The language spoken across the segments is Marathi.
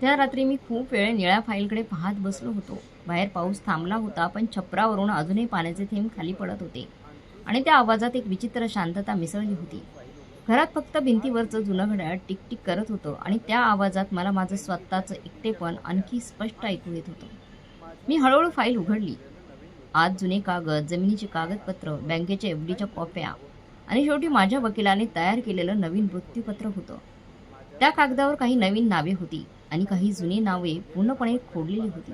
त्या रात्री मी खूप वेळ निळ्या फाईलकडे पाहत बसलो होतो. बाहेर पाऊस थांबला होता, पण छपरावरून अजूनही पाण्याचे थेंब खाली पडत होते आणि त्या आवाजात एक विचित्र शांतता मिसळली होती. घरात फक्त भिंतीवरचं जुनं घड्याळ टिक-टिक करत होतं आणि त्या आवाजात मला माझं स्वतःचं एकटेपण आणखी स्पष्ट ऐकू येत होतं. मी हळूहळू फाईल उघडली. आत जुने कागद, जमिनीची कागदपत्र, बँकेच्या एफ-डीच्या कॉप्या आणि शेवटी माझ्या वकिलाने तयार केलेलं नवीन मृत्यूपत्र होतं. त्या कागदावर काही नवीन नावे होती आणि काही जुनी नावे पूर्णपणे खोडलेली होती.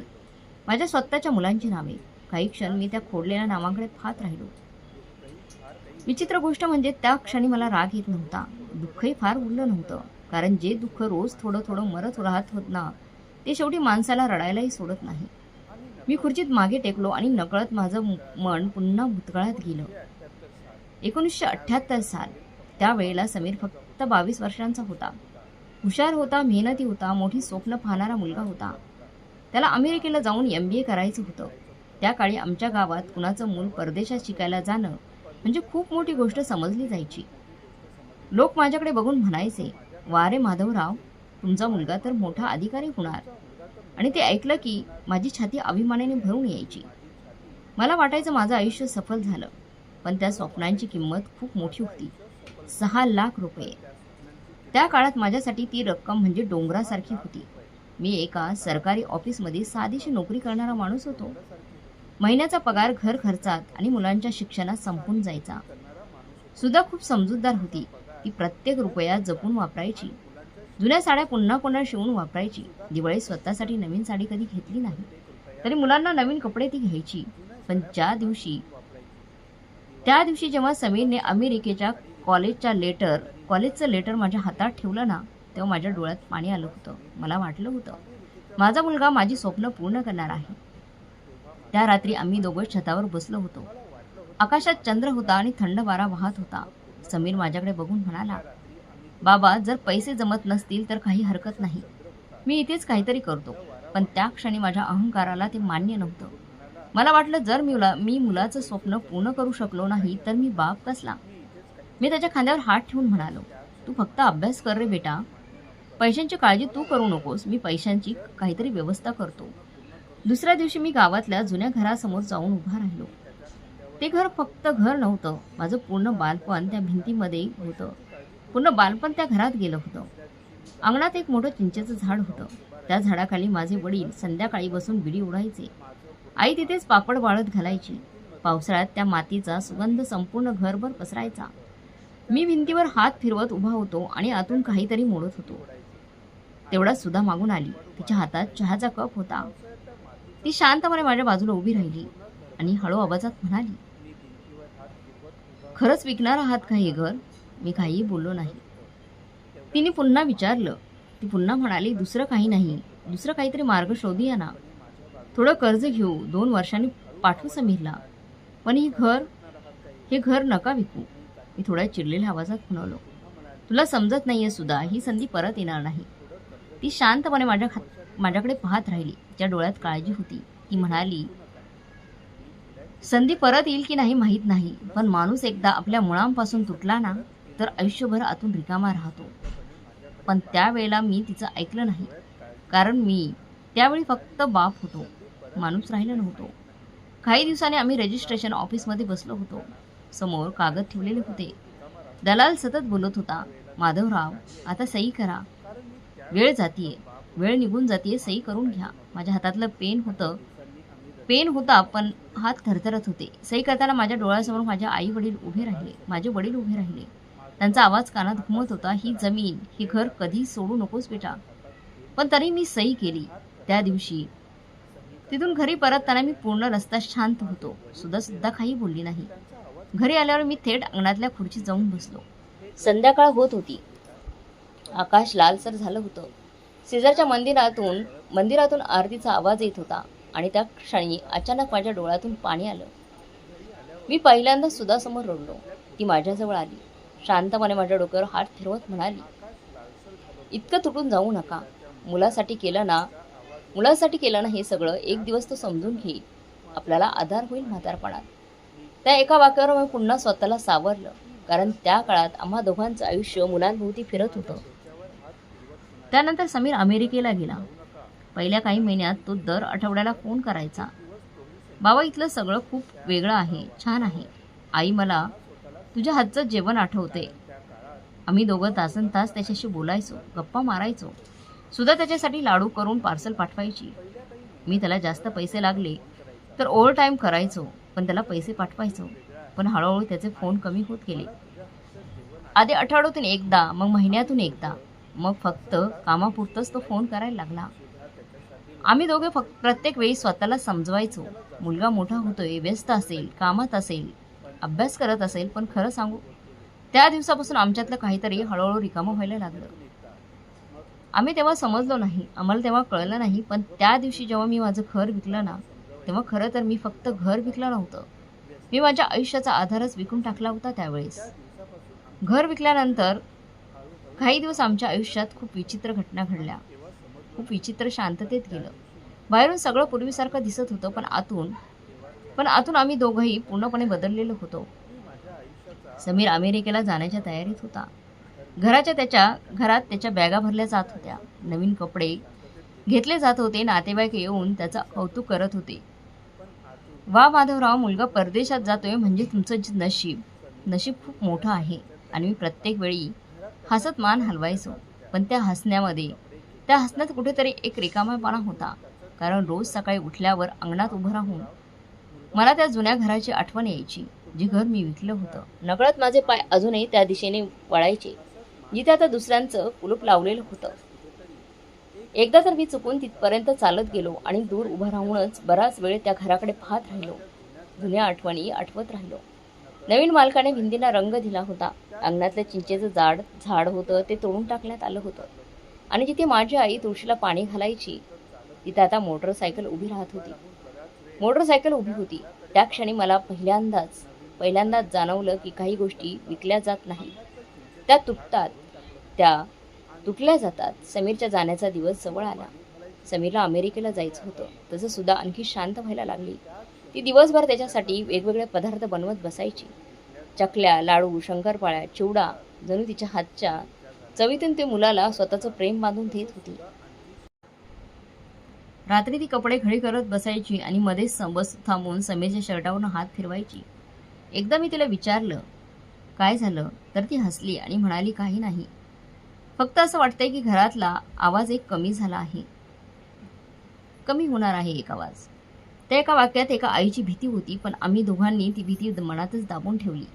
माझ्या स्वतःच्या मुलांची नावे. काही क्षण मी त्या खोडलेल्या नावांकडे पाहत राहिलो. विचित्र गोष्ट म्हणजे त्या क्षणी मला राग येत नव्हता. दुःखही फार उरलं नव्हतं. कारण जे दुःख रोज थोडं थोडं मरत राहत होत ना, ते शेवटी माणसाला रडायलाही सोडत नाही. मी खुर्चीत मागे टेकलो आणि नकळत माझं मन पुन्हा भूतकाळात गेलं. 1978 साल. त्यावेळेला समीर फक्त 22 वर्षांचा होता. हुशार होता, मेहनती होता, मोठी स्वप्न पाहणारा मुलगा होता. त्याला अमेरिकेला जाऊन MBA करायचं होतं. त्या काळी आमच्या गावात कुणाचं मूल परदेशात शिकायला जाणं म्हणजे खूप मोठी गोष्ट समजली जायची. लोक माझ्याकडे बघून म्हणायचे, "वा रे माधवराव, तुमचा मुलगा तर मोठा अधिकारी होणार." आणि ते ऐकलं की माझी छाती अभिमानाने भरून यायची. मला वाटायचं माझं आयुष्य सफल झालं. पण त्या स्वप्नांची किंमत खूप मोठी होती. 6 लाख रुपये. त्या काळात माझ्यासाठी ती रक्कम म्हणजे डोंगरासारखी होती. मी एका सरकारी ऑफिसमध्ये साधीशी नोकरी करणारा माणूस होतो. महिन्याचा पगार घर खर्चात आणि मुलांच्या शिक्षणात संपून जायचा. सुद्धा खूप समजूतदार होती. ती प्रत्येक रुपया जपून वापरायची. जुन्या साड्या पुन्हा पुन्हा शिवून वापरायची. दिवाळी स्वतःसाठी नवीन साडी कधी घेतली नाही. तरी मुलांना नवीन कपडे ती घ्यायची. पण त्या दिवशी जेव्हा समीरने अमेरिकेच्या कॉलेजचं लेटर माझ्या हातात ठेवलं ना, तेव्हा माझ्या डोळ्यात पाणी आलं होतं. मला वाटलं होतं, माझा मुलगा माझी स्वप्न पूर्ण करणार आहे. त्या रात्री आम्ही दोघं छतावर बसलो होतो. आकाशात चंद्र होता आणि थंड वारा वाहत होता. समीर माझ्याकडे बघून म्हणाला, "बाबा, जर पैसे जमत नसतील तर काही हरकत नाही. मी इथेच काहीतरी करतो." पण त्या क्षणी माझ्या अहंकाराला ते मान्य नव्हतं. मला वाटलं, जर मी मुलाचं स्वप्न पूर्ण करू शकलो नाही तर मी बाप कसला. मी त्याच्या खांद्यावर हात ठेवून म्हणालो, "तू फक्त अभ्यास कर रे बेटा. पैशांची काळजी तू करू नकोस. मी पैशांची काहीतरी व्यवस्था करतो." दुसऱ्या दिवशी मी गावातल्या जुन्या घरासमोर जाऊन उभा राहिलो. ते घर फक्त घर नव्हतं. माझं पूर्ण बालपण त्या भिंतीमध्ये होतं. पूर्ण बालपण त्या घरात गेलं होतं. अंगणात एक मोठं चिंचेचं झाड होतं. त्या झाडाखाली माझे वडील संध्याकाळी बसून बिडी उडायचे. आई तिथेच पापड वाळत घालायची. पावसाळ्यात त्या मातीचा सुगंध संपूर्ण घरभर पसरायचा. मी भिंतीवर हात फिरवत उभा होतो आणि आतून काहीतरी मोडत होतो. तेवढ्यात सुधा मागून आली. तिच्या हातात चहाचा कप होता. ती शांतपणे माझ्या बाजूला उभी राहिली आणि हळू आवाजात म्हणाली, "खरंच विकणार आहात का हे घर?" मी काहीही बोललो नाही. तिने पुन्हा विचारलं. ती पुन्हा म्हणाली, "दुसरं काही नाही. दुसरं काहीतरी मार्ग शोधूया ना. थोडं कर्ज घेऊ, 2 वर्षांनी पाठवू समीरला. पण हे घर नका विकू." मी थोड्या चिडलेल्या आवाजात म्हणालो, "तुला समजत नाहीये सुधा, ही संधी परत येणार नाही." ती शांतपणे माझ्याकडे पाहत राहिली. तिच्या डोळ्यात काळजी होती. ती म्हणाली, "संधी परत येईल की नाही माहीत नाही, पण माणूस एकदा आपल्या मुळांपासून तुटला ना, तर आयुष्यभर आतून रिकामा राहतो." पण त्यावेळेला मी तिचं ऐकलं नाही. कारण मी त्यावेळी फक्त बाप होतो, माणूस राहिलो नव्हतो. काही दिवसांनी आम्ही रजिस्ट्रेशन ऑफिसमध्ये बसलो होतो. समोर कागद ठेवलेले होते. दलाल सतत बोलत होता, "माधवराव, आता सही करा. वेळ निघून जातीये, सही करून घ्या." माझ्या हातातलं पेन होता पण हात थरथरत होते. सही करताना माझ्या डोळ्यासमोर माझे वडील उभे राहिले. त्यांचा आवाज कानात घुमत होता, "ही जमीन, हे घर कधी सोडू नकोस बेटा." पण तरी मी सही केली. त्या दिवशी तिथून घरी परतताना मी पूर्ण रस्ता शांत होतो. सुद्धा काही बोलली नाही. घरी आल्यावर मी थेट अंगणातल्या खुर्चीत जाऊन बसलो. संध्याकाळ होत होती. आकाश लालसर झालं होतं. शेजारच्या मंदिरातून आरतीचा आवाज येत होता आणि त्या क्षणी अचानक माझ्या डोळ्यातून पाणी आलं. मी पहिल्यांदा सुधासमोर रडलो. ती माझ्याजवळ आली. शांतपणे माझ्या डोक्यावर हात फिरवत म्हणाली, "इतकं तुटून जाऊ नका. मुलासाठी केलं ना हे सगळं. एक दिवस तो समजून घेईल. आपल्याला आधार होईल म्हातारपणात." त्या एका वाक्यावर मी पुन्हा स्वतःला सावरलं. कारण त्या काळात आम्हा दोघांचं आयुष्य मुलांभोवती फिरत होतं. त्यानंतर समीर अमेरिकेला गेला. पहिल्या काही महिन्यात तो दर आठवड्याला फोन करायचा. बाबा, इथलं सगळं खूप वेगळं आहे, छान आहे. आई, मला तुझ्या हातचं जेवण आठवते. आम्ही दोघं तासनतास त्याच्याशी बोलायचो, गप्पा मारायचो. सुद्धा त्याच्यासाठी लाडू करून पार्सल पाठवायची. मी त्याला जास्त पैसे लागले तर ओव्हर टाईम करायचो, पण त्याला पैसे पाठवायचो. पण हळूहळू त्याचे फोन कमी होत गेले. आधी आठवड्यातून एकदा, मग महिन्यातून एकदा, मग फक्त कामापुरतंच तो फोन करायला लागला. आम्ही दोघे फक्त प्रत्येक वेळी स्वतःला समजवायचो, मुलगा मोठा होतोय, व्यस्त असेल, कामात असेल, अभ्यास करत असेल. पण खरं सांगू, त्या दिवसापासून आमच्यातलं काहीतरी हळूहळू रिकामं व्हायला लागलं. आम्ही तेव्हा समजलो नाही, आम्हाला तेव्हा कळलं नाही. पण त्या दिवशी जेव्हा मी माझं घर विकलं ना, तेव्हा खरं तर मी फक्त घर विकलं नव्हतं, मी माझ्या आयुष्याचा आधारच विकून टाकला होता. त्यावेळेस घर विकल्यानंतर काही दिवस आमच्या आयुष्यात खूप विचित्र घटना घडल्या. खूप विचित्र शांततेत गेलं. बाहेरून सगळं पूर्वीसारखं दिसत होतं, पण आतून आम्ही दोघंही पूर्णपणे बदललेलो होतो. समीर अमेरिकेला जाण्याच्या तयारीत होता. त्याच्या घरात त्याच्या बॅगा भरल्या जात होत्या, नवीन कपडे घेतले जात होते. नातेवाईक येऊन त्याचं कौतुक करत होते. वा माधवराव, मुलगा परदेशात जातोय म्हणजे तुमचं नशीब खूप मोठं आहे. आणि मी प्रत्येक वेळी हसत मान हलवायचो. पण त्या हसण्यात कुठेतरी एक रिकामेपणा होता. कारण रोज सकाळी उठल्यावर अंगणात उभं राहून मला त्या जुन्या घराची आठवण यायची, जे घर मी विकलं होतं. नकळत माझे पाय अजूनही त्या दिशेने वळायचे, जिथे आता दुसऱ्यांचं कुलूप लावलेलं होतं. एकदा तर मी चुकून तिथपर्यंत चालत गेलो आणि दूर उभं राहूनच बराच वेळ त्या घराकडे पाहत राहिलो. जुन्या आठवणी आठवत राहिलो. नवीन मालकाने भिंतीला रंग दिला होता. अंगणातलं चिंचेचं झाड होतं, ते तोडून टाकण्यात आलं होतं. आणि जिथे माझी आई तुळशीला पाणी घालायची, तिथे आता मोटरसायकल उभी होती. त्या क्षणी मला पहिल्यांदाच जाणवलं की काही गोष्टी विकल्या जात नाहीत, त्या तुटल्या जातात. समीरच्या जाण्याचा दिवस जवळ आला. समीरला अमेरिकेला जायचं होतं. तसं सुद्धा आणखी शांत व्हायला लागली. ती दिवसभर त्याच्यासाठी वेगवेगळे पदार्थ बनवत बसायची. चकल्या, लाडू, शंकरपाळ्या, चिवडा, जणू तिच्या हातच्या चवीतून ते मुलाला स्वतःचं प्रेम बांधून देत होती. रात्री ती कपडे घडी करत बसायची आणि मध्येच बस थांबून समीरच्या शर्टावरून हात फिरवायची. एकदा मी तिला विचारलं, काय झालं? तर ती हसली आणि म्हणाली, काही नाही, फक्त असं वाटतंय की घरातला आवाज एक कमी होणार आहे. एक आवाज. त्या एका वाक्यात एका आईची भीती होती, पण आम्ही दोघांनी ती भीती मनातच दाबून ठेवली.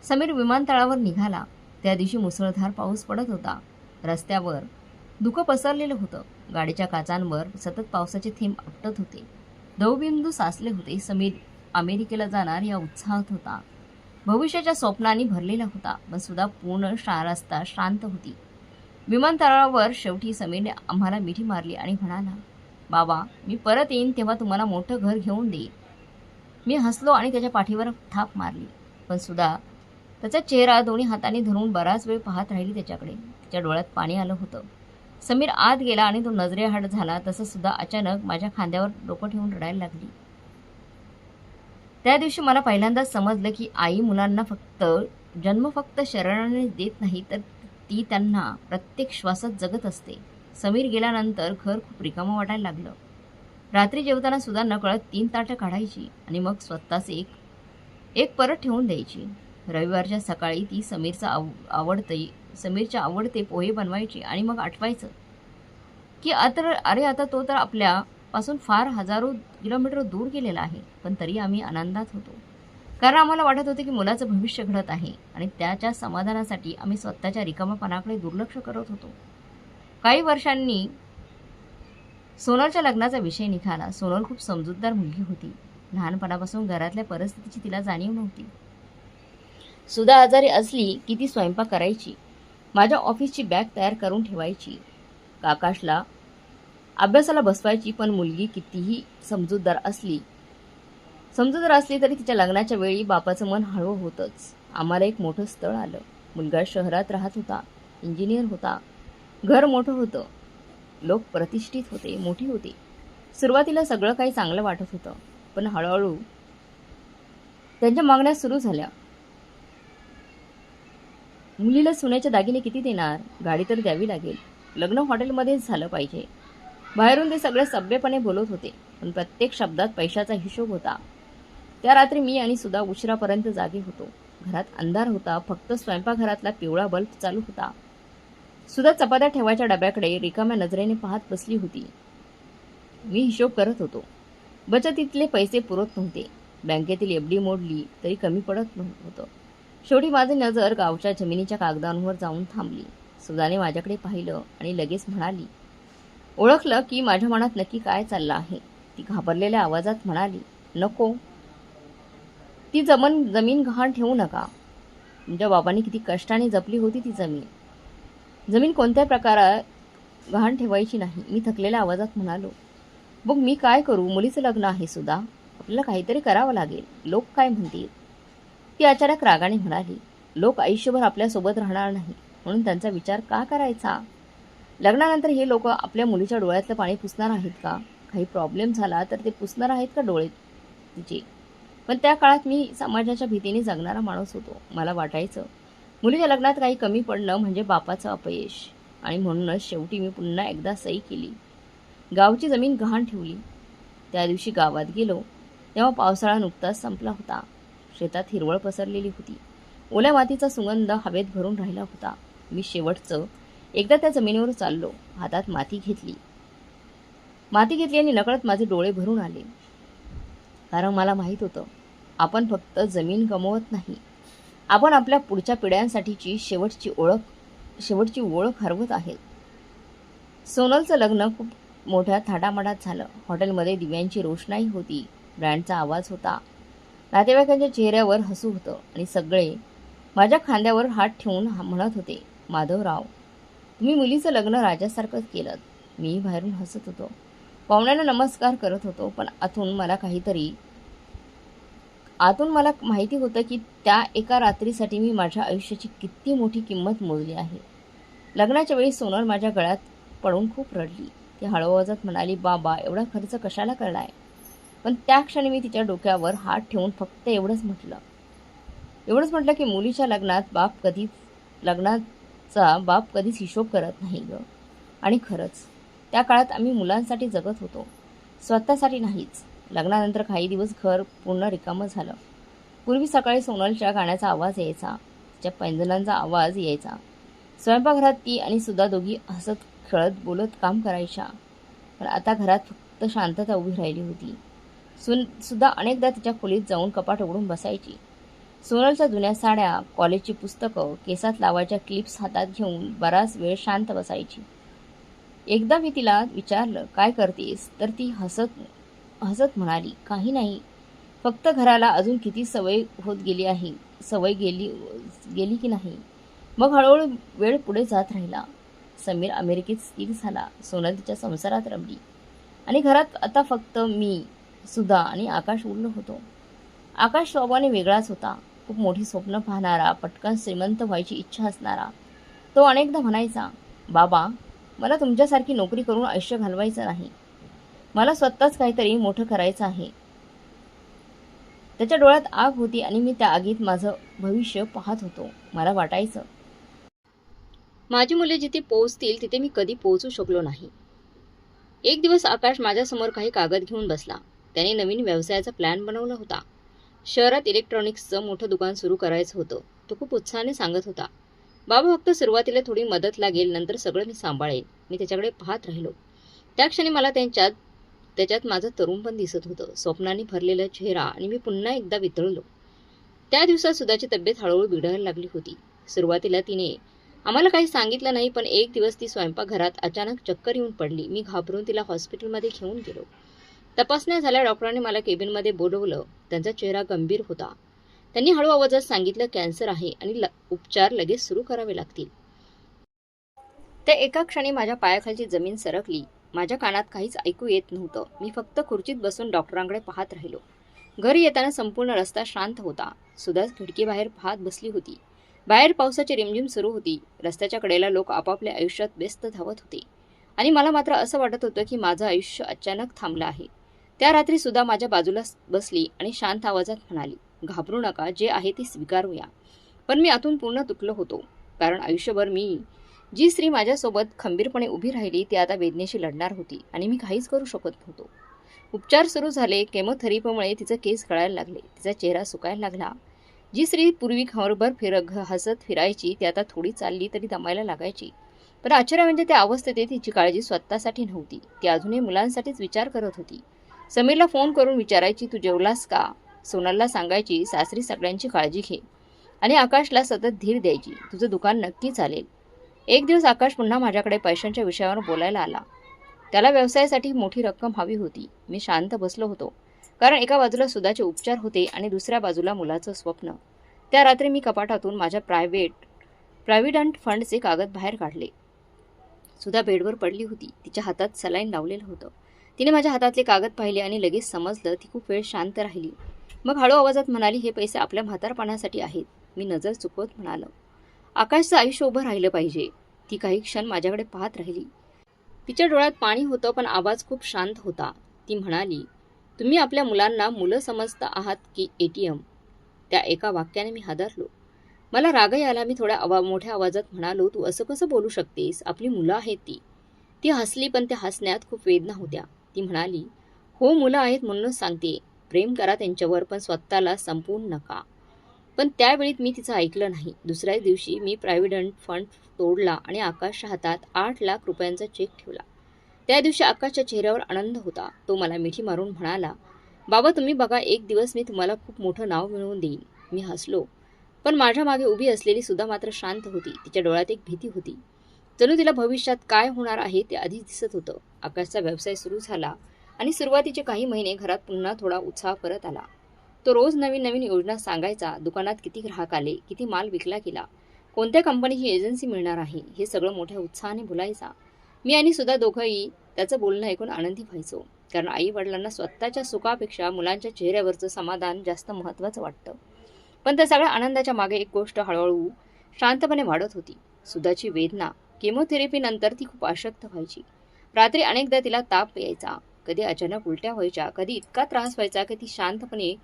समीर विमानतळावर निघाला. त्या दिवशी मुसळधार पाऊस पडत होता. रस्त्यावर धुकं पसरलेलं होतं. गाडीच्या काचांवर सतत पावसाचे थेंब आपटत होते. दवबिंदू साचले होते. समीर अमेरिकेला जाणार या उत्साहात होता. भविष्याच्या स्वप्नांनी भरलेला होता, पण सुद्धा पूर्ण रस्ता शांत होती. विमानतळावर शेवटी समीरने आम्हाला मिठी मारली आणि म्हणाला, बाबा, मी परत येईन तेव्हा तुम्हाला मोठं घर घेऊन देईन. मी हसलो आणि त्याच्या पाठीवर थाप मारली. पण सुद्धा त्याचा चेहरा दोन्ही हातांनी धरून बराच वेळ पाहत राहिली त्याच्याकडे. तिच्या डोळ्यात पाणी आलं होतं. समीर आत गेला आणि तो नजरेआड झाला. तसं सुद्धा अचानक माझ्या खांद्यावर डोकं ठेवून रडायला लागली. त्या दिवशी मला पहिल्यांदाच समजलं की आई मुलांना जन्म फक्त शरीराने देत नाही, तर ती त्यांना प्रत्येक श्वासात जगत असते. समीर गेल्यानंतर घर खूप रिकामं वाटायला लागलं. रात्री जेवताना सुद्धा नकळत 3 ताटं काढायची आणि मग स्वतःच एक परत ठेवून द्यायची. रविवारच्या सकाळी ती समीरच्या आवडते पोहे बनवायची आणि मग आठवायचं की आता तो तर आपल्यापासून फार हजारो किलोमीटर दूर गेलेला आहे. पण तरी आम्ही आनंदात होतो, कारण आम्हाला वाटत होते की मुलाचं भविष्य घडत आहे आणि त्याच्या समाधानासाठी आम्ही स्वतःच्या रिकामेपणाकडे दुर्लक्ष करत होतो. काही वर्षांनी सोनलच्या लग्नाचा विषय निघाला. सोनल खूप समजूतदार मुलगी होती. लहानपणापासून घरातल्या परिस्थितीची तिला जाणीव नव्हती. सुधा आजारी असली की ती स्वयंपाक करायची, माझ्या ऑफिसची बॅग तयार करून ठेवायची, आकाशला अभ्यासाला बसवायची. पण मुलगी कितीही समजूतदार असली तरी तिच्या लग्नाच्या वेळी बापाचं मन हळू होतंच. आम्हाला एक मोठं स्थळ आलं. मुलगा शहरात राहत होता, इंजिनियर होता, घर मोठं होतं, लोक प्रतिष्ठित होते, मोठी होती. सुरुवातीला सगळं काही चांगलं वाटत होतं, पण हळूहळू त्यांच्या मागण्या सुरू झाल्या. मुलीला सोन्याचे दागिने किती देणार? गाडी तर द्यावी लागेल. लग्न हॉटेलमध्येच झालं पाहिजे. बाहेरून ते सगळे सभ्यपणे बोलत होते, पण प्रत्येक शब्दात पैशाचा हिशोब होता. त्या रात्री मी आणि सुधा उशिरापर्यंत जागे होतो. घरात अंधार होता, फक्त स्वयंपाकघरातला पिवळा बल्ब चालू होता. सुधा चपात्या ठेवायच्या डब्याकडे रिकाम्या नजरेने पाहत बसली होती. मी हिशोब करत होतो. बचतीतले पैसे पुरत नव्हते. बँकेतील एफडी मोडली तरी कमी पडत नव्हतं. शेवटी माझी नजर गावच्या जमिनीच्या कागदांवर जाऊन थांबली. सुधाने माझ्याकडे पाहिलं आणि लगेच म्हणाली, ओळखलं की माझ्या मनात नक्की काय चाललं आहे. ती घाबरलेल्या आवाजात म्हणाली, नको, ती जमीन गहाण ठेवू नका. तुमच्या बाबांनी किती कष्टाने जपली होती ती जमीन. जमीन कोणत्या प्रकारात गहाण ठेवायची नाही. मी थकलेल्या आवाजात म्हणालो, बघ मी काय करू? मुलीचं लग्न आहे सुद्धा, आपल्याला काहीतरी करावं लागेल. लोक काय म्हणतील? ती अचानक रागाने म्हणाली, लोक आयुष्यभर आपल्यासोबत राहणार नाही, म्हणून त्यांचा विचार का करायचा? लग्नानंतर हे लोक आपल्या मुलीच्या डोळ्यातलं पाणी पुसणार आहेत का? काही प्रॉब्लेम झाला तर ते पुसणार आहेत का डोळे तिचे? पण त्या काळात मी समाजाच्या भीतीने जगणारा माणूस होतो. मला वाटायचं मुलीच्या लग्नात काही कमी पडणं म्हणजे बापाचं अपयश. आणि म्हणूनच शेवटी मी पुन्हा एकदा सही केली. गावची जमीन गहाण ठेवली. त्या दिवशी गावात गेलो तेव्हा पावसाळा नुकताच संपला होता. शेतात हिरवळ पसरलेली होती. ओल्या मातीचा सुगंध हवेत भरून राहिला होता. मी शेवटचं एकदा त्या जमिनीवर चाललो. हातात माती घेतली आणि नकळत माझे डोळे भरून आले. कारण मला माहीत होतं, आपण फक्त जमीन गमवत नाही, आपण आपल्या पुढच्या पिढ्यांसाठीची शेवटची ओळख हरवत आहेत. सोनलचं लग्न खूप मोठ्या थाटामाटात झालं. हॉटेलमध्ये दिव्यांची रोषणाई होती, ब्रँडचा आवाज होता, नातेवाईकांच्या चेहऱ्यावर हसू होतं आणि सगळे माझ्या खांद्यावर हात ठेवून म्हणत होते, माधवराव, तुम्ही मुलीचं लग्न राजासारखंच केलं. मी बाहेरून हसत होतो, पाहुण्यांना नमस्कार करत होतो, पण आतून मला माहिती होतं की त्या एका रात्रीसाठी मी माझ्या आयुष्याची किती मोठी किंमत मोजली आहे. लग्नाच्या वेळी सोनल माझ्या गळ्यात पडून खूप रडली. ती हळू आवाजात म्हणाली, बाबा एवढा खर्च कशाला करलाय? पण त्या क्षणी मी तिच्या डोक्यावर हात ठेवून फक्त एवढंच म्हटलं की मुलीच्या लग्नाचा बाप कधीच हिशोब करत नाही ग. आणि खरंच त्या काळात आम्ही मुलांसाठी जगत होतो, स्वतःसाठी नाहीच. लग्नानंतर काही दिवस घर पूर्ण रिकामं झालं. पूर्वी सकाळी सोनलच्या गाण्याचा आवाज यायचा, तिच्या पैंजणांचा आवाज यायचा. स्वयंपाकघरात ती आणि सुद्धा दोघी हसत खेळत बोलत काम करायच्या. पण आता घरात फक्त शांतता उभी राहिली होती. सुद्धा अनेकदा तिच्या खोलीत जाऊन कपाट उघडून बसायची. सोनलच्या जुन्या साड्या, कॉलेजची पुस्तकं, केसात लावायच्या क्लिप्स हातात घेऊन बराच वेळ शांत बसायची. एकदा मी तिला विचारलं, काय करतेस? तर ती हसत म्हणाली, काही नाही, फक्त घराला अजून किती सवय गेली की नाही. मग हळूहळू वेळ पुढे जात राहिला. समीर अमेरिकेत स्थिर झाला. सोनल तिच्या संसारात रमली आणि घरात आता फक्त मी, सुधा आणि आकाश उरलो होतो. आकाश स्वभावाने वेगळाच होता. खूप मोठी स्वप्न पाहणारा, पटकन श्रीमंत व्हायची इच्छा असणारा. तो अनेकदा म्हणायचा, बाबा मला तुमच्यासारखी नोकरी करून आयुष्य घालवायचं नाही, मला स्वतःच काहीतरी मोठं करायचं आहे. त्याच्या डोळ्यात आग होती आणि मी त्या आगीत माझं भविष्य पाहत होतो. मला वाटायचं माझी मुले जिथे पोहोचतील तिथे मी कधी पोहोचू शकलो नाही. एक दिवस आकाश माझ्यासमोर काही कागद घेऊन बसला. त्याने नवीन व्यवसायाचा प्लॅन बनवला होता. शहरात इलेक्ट्रॉनिक्सचं मोठं दुकान सुरू करायचं होतं. तो खूप उत्साहाने सांगत होता, बाबा फक्त सुरुवातीला थोडी मदत लागेल, नंतर सगळं मी सांभाळेन. मी त्याच्याकडे पाहत राहिलो. त्या क्षणी मला त्याच्यात माझं तरुणपण दिसत होतं, स्वप्नांनी भरलेला चेहरा. आणि मी पुन्हा एकदा वितळलो. त्या दिवसात सुधाची तब्येत हळूहळू बिघडायला लागली होती. सुरुवातीला तिने आम्हाला काही सांगितलं नाही, पण एक दिवस ती स्वयंपाकघरात अचानक चक्कर येऊन पडली. मी घाबरून तिला हॉस्पिटलमध्ये घेऊन गेलो. तपासण्या झाल्या. डॉक्टरांनी मला केबिनमध्ये बोलवलं. त्यांचा चेहरा गंभीर होता. त्यांनी हळू आवाजात सांगितलं, कॅन्सर आहे आणि उपचार लगेच सुरू करावे लागतील. त्या एका क्षणी माझ्या पायाखालची जमीन सरकली. माझ्या कानात काहीच ऐकू येत नव्हतं. मी फक्त खुर्चीत बसून डॉक्टरांकडे पाहत राहिलो. घरी येताना संपूर्ण रस्ता शांत होता. सुधा खिडकीबाहेर पाहत बसली होती. बाहेर पावसाची रिमझिम सुरू होती. रस्त्याच्या कडेला लोक आपापल्या आयुष्यात व्यस्त धावत होते आणि मला मात्र असं वाटत होतं की माझं आयुष्य अचानक थांबलं आहे. त्या रात्री सुद्धा माझ्या बाजूला बसली आणि शांत आवाजात म्हणाली, घाबरू नका, जे आहे ते स्वीकारूया. पण मी आतून पूर्ण तुटलो होतो. कारण आयुष्यभर मी जी स्त्री माझ्यासोबत खंबीरपणे उभी राहिली ती आता वेदनेशी लढणार होती आणि मी काहीच करू शकत नव्हतो. उपचार सुरू झाले. केमोथेरपीमुळे तिचे केस गळायला लागले, तिचा चेहरा सुकायला लागला. जी स्त्री पूर्वी खवरभर हसत फिरायची ती आता थोडी चालली तरी दमायला लागायची. पण आश्चर्य म्हणजे त्या अवस्थेत तिची काळजी स्वतःसाठी नव्हती. ती अजूनही मुलांसाठीच विचार करत होती. समीरला फोन करून विचारायची, तू जेवलास का? सोनलला सांगायची, सासरी सगळ्यांची काळजी घे. आणि आकाशला सतत धीर द्यायची, तुझं दुकान नक्की चालेल. एक दिवस आकाश पुन्हा माझ्याकडे पैशांच्या विषयावर बोलायला आला. त्याला व्यवसायासाठी मोठी रक्कम हवी होती. मी शांत बसलो होतो, कारण एका बाजूला सुधाचे उपचार होते आणि दुसऱ्या बाजूला मुलाचं स्वप्न. त्या रात्री मी कपाटातून माझ्या प्रॉव्हिडंट फंडचे कागद बाहेर काढले. सुधा बेडवर पडली होती. तिच्या हातात सलाईन लावलेलं होतं. तिने माझ्या हातातले कागद पाहिले आणि लगेच समजलं. ती खूप वेळ शांत राहिली. मग हळू आवाजात म्हणाली, हे पैसे आपल्या म्हातारपणासाठी आहेत. मी नजर चुकवत म्हणालो, आकाशचं आयुष्य उभं राहिलं पाहिजे. ती काही क्षण माझ्याकडे पाहत राहिली. तिच्या डोळ्यात पाणी होतं, पण आवाज खूप शांत होता. ती म्हणाली, तुम्ही आपल्या मुलांना मुलं समजता आहात की ATM? त्या एका वाक्याने मी हादरलो. मला रागही आला. मी थोड्या मोठ्या आवाजात म्हणालो, तू असं कसं बोलू शकतेस? आपली मुलं आहेत ती. ती हसली, पण त्या हसण्यात खूप वेदना होत्या. ती म्हणाली, हो मुलं आहेत म्हणूनच सांगते, प्रेम करा त्यांच्यावर, पण स्वतःला संपवून नका. पण त्यावेळी मी तिचं ऐकलं नाही. दुसऱ्याच दिवशी मी प्रॉव्हिडंट फंड तोडला आणि आकाशच्या हातात 8 लाख रुपयांचा चेक ठेवला. त्या दिवशी आकाशच्या चेहऱ्यावर आनंद होता. तो मला मिठी मारून म्हणाला, बाबा तुम्ही बघा, एक दिवस मी तुम्हाला खूप मोठं नाव मिळवून देईन. मी हसलो. पण माझ्या मागे उभी असलेली सुद्धा मात्र शांत होती. तिच्या डोळ्यात एक भीती होती. जणू तिला भविष्यात काय होणार आहे ते आधीच दिसत होतं. आकाशचा व्यवसाय सुरू झाला आणि सुरुवातीचे काही महिने घरात पुन्हा थोडा उत्साह परत आला. तो रोज नवीन नवीन योजना सांगायचा. दुकानात किती ग्राहक आले, किती माल विकला गेला, कोणत्या कंपनीची एजन्सी मिळणार आहे, हे सगळं मोठ्या उत्साहाने बोलायचा. मी आणि सुद्धा दोघंही त्याचं बोलणं ऐकून आनंदी व्हायचो. कारण आई वडिलांना स्वतःच्या सुखापेक्षा मुलांच्या चेहऱ्यावरचं समाधान जास्त महत्त्वाचं वाटतं. पण त्या सगळ्या आनंदाच्या मागे एक गोष्ट हळूहळू शांतपणे वाढत होती. सुधाची वेदना. केमोथेरपीनंतर ती खूप अशक्त व्हायची. रात्री अनेकदा तिला ताप यायचा. कधी अचानक उलट्या व्हायच्या. कधी इतका त्रास व्हायचा की ती शांतपणे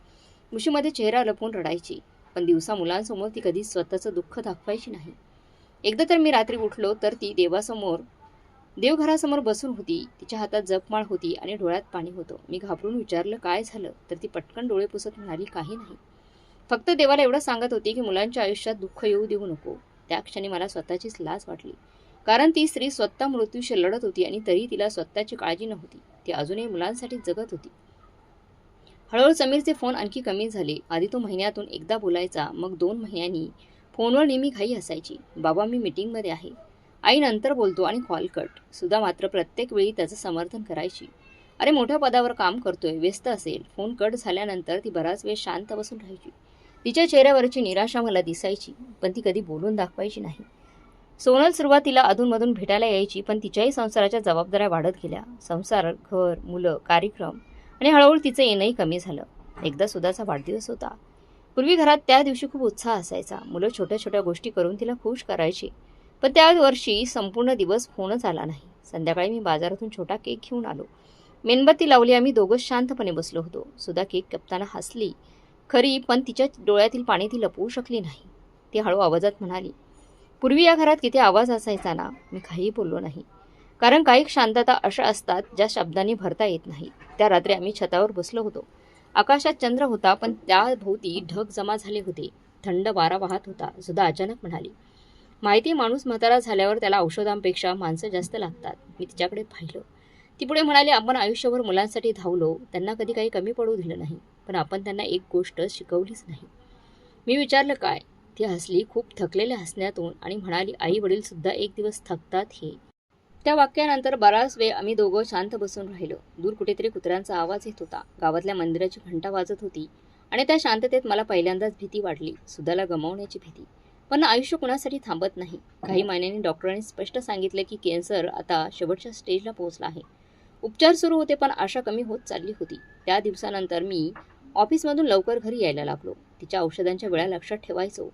उशीमध्ये चेहरा लपवून रडायची. पण दिवसा मुलांसमोर ती कधीच स्वतःचं दुःख दाखवायची नाही. एकदा तर मी रात्री उठलो तर ती देवघरासमोर बसून होती. तिच्या हातात जपमाळ होती आणि डोळ्यात पाणी होतं. मी घाबरून विचारलं, काय झालं? तर ती पटकन डोळे पुसत म्हणाली, काही नाही. फक्त देवाला एवढं सांगत होती की मुलांच्या आयुष्यात दुःख येऊ देऊ नको. त्या क्षणी मला स्वतःचीच लाज वाटली. कारण ती स्त्री स्वतः मृत्यूशी लढत होती आणि तरी तिला स्वतःची काळजी नव्हती. ती अजूनही मुलांसाठी जगत होती. हळूहळू समीरचे फोन आणखी कमी झाले. आधी तो महिन्यातून एकदा बोलायचा, मग 2 महिन्यांनी. फोनवर नेहमी घाई असायची, बाबा मी मीटिंगमध्ये आहे, आई नंतर बोलतो, आणि कॉल कट. सुद्धा मात्र प्रत्येक वेळी त्याचं समर्थन करायची. अरे मोठ्या पदावर काम करतोय, व्यस्त असेल. फोन कट झाल्यानंतर ती बराच वेळ शांत बसून राहायची. तिच्या चेहऱ्यावरची निराशा मला दिसायची, पण ती कधी बोलून दाखवायची नाही. सोनल सुरुवातीला अधूनमधून भेटायला यायची, पण तिच्याही संसाराच्या जबाबदाऱ्या वाढत गेल्या. संसार, घर, मुलं, कार्यक्रम, आणि हळूहळू तिचं येणंही कमी झालं. एकदा सुधाचा वाढदिवस होता. पूर्वी घरात त्या दिवशी खूप उत्साह असायचा. मुलं छोट्या छोट्या गोष्टी करून तिला खुश करायची. पण त्या वर्षी संपूर्ण दिवस फोनच आला नाही. संध्याकाळी मी बाजारातून छोटा केक घेऊन आलो. मेणबत्ती लावली. आम्ही दोघंच शांतपणे बसलो होतो. सुधा केक कापताना हसली खरी, पण तिच्या डोळ्यातील पाणी ती लपवू शकली नाही. ती हळू आवाजात म्हणाली, पूर्वी या घरात किती आवाज असायचा ना. मी काहीही बोललो नाही, कारण काही शांतता अशा असतात ज्या शब्दांनी भरता येत नाही. त्या रात्री आम्ही छतावर बसलो होतो. आकाशात चंद्र होता, पण त्याभोवती ढग जमा झाले होते. थंड वारा वाहत होता. सुधा अचानक म्हणाली, माहिती माणूस म्हातारा झाल्यावर त्याला औषधांपेक्षा माणसं जास्त लागतात. मी तिच्याकडे पाहिलं. ती पुढे म्हणाली, आपण आयुष्यभर मुलांसाठी धावलो, त्यांना कधी काही कमी पडू दिलं नाही, पण आपण त्यांना एक गोष्ट शिकवलीच नाही. मी विचारलं, काय? ती हसली खूप थकलेल्या हसण्यातून आणि म्हणाली, आई वडील सुद्धा एक दिवस थकतात हे. त्या वाक्यानंतर बराच वेळ आम्ही दोघं शांत बसून राहिलो. दूर कुठेतरी कुत्र्यांचा आवाज येत होता. गावातल्या मंदिराची घंटा वाजत होती आणि त्या शांततेत मला पहिल्यांदाच भीती वाटली. सुधाला गमावण्याची भीती. पण आयुष्य कुणासाठी थांबत नाही. काही महिन्यांनी डॉक्टरांनी स्पष्ट सांगितलं की कॅन्सर आता शेवटच्या स्टेजला पोहोचला आहे. उपचार सुरू होते, पण आशा कमी होत चालली होती. त्या दिवसानंतर मी ऑफिसमधून लवकर घरी यायला लागलो. तिच्या औषधांच्या वेळा लक्षात ठेवायचो.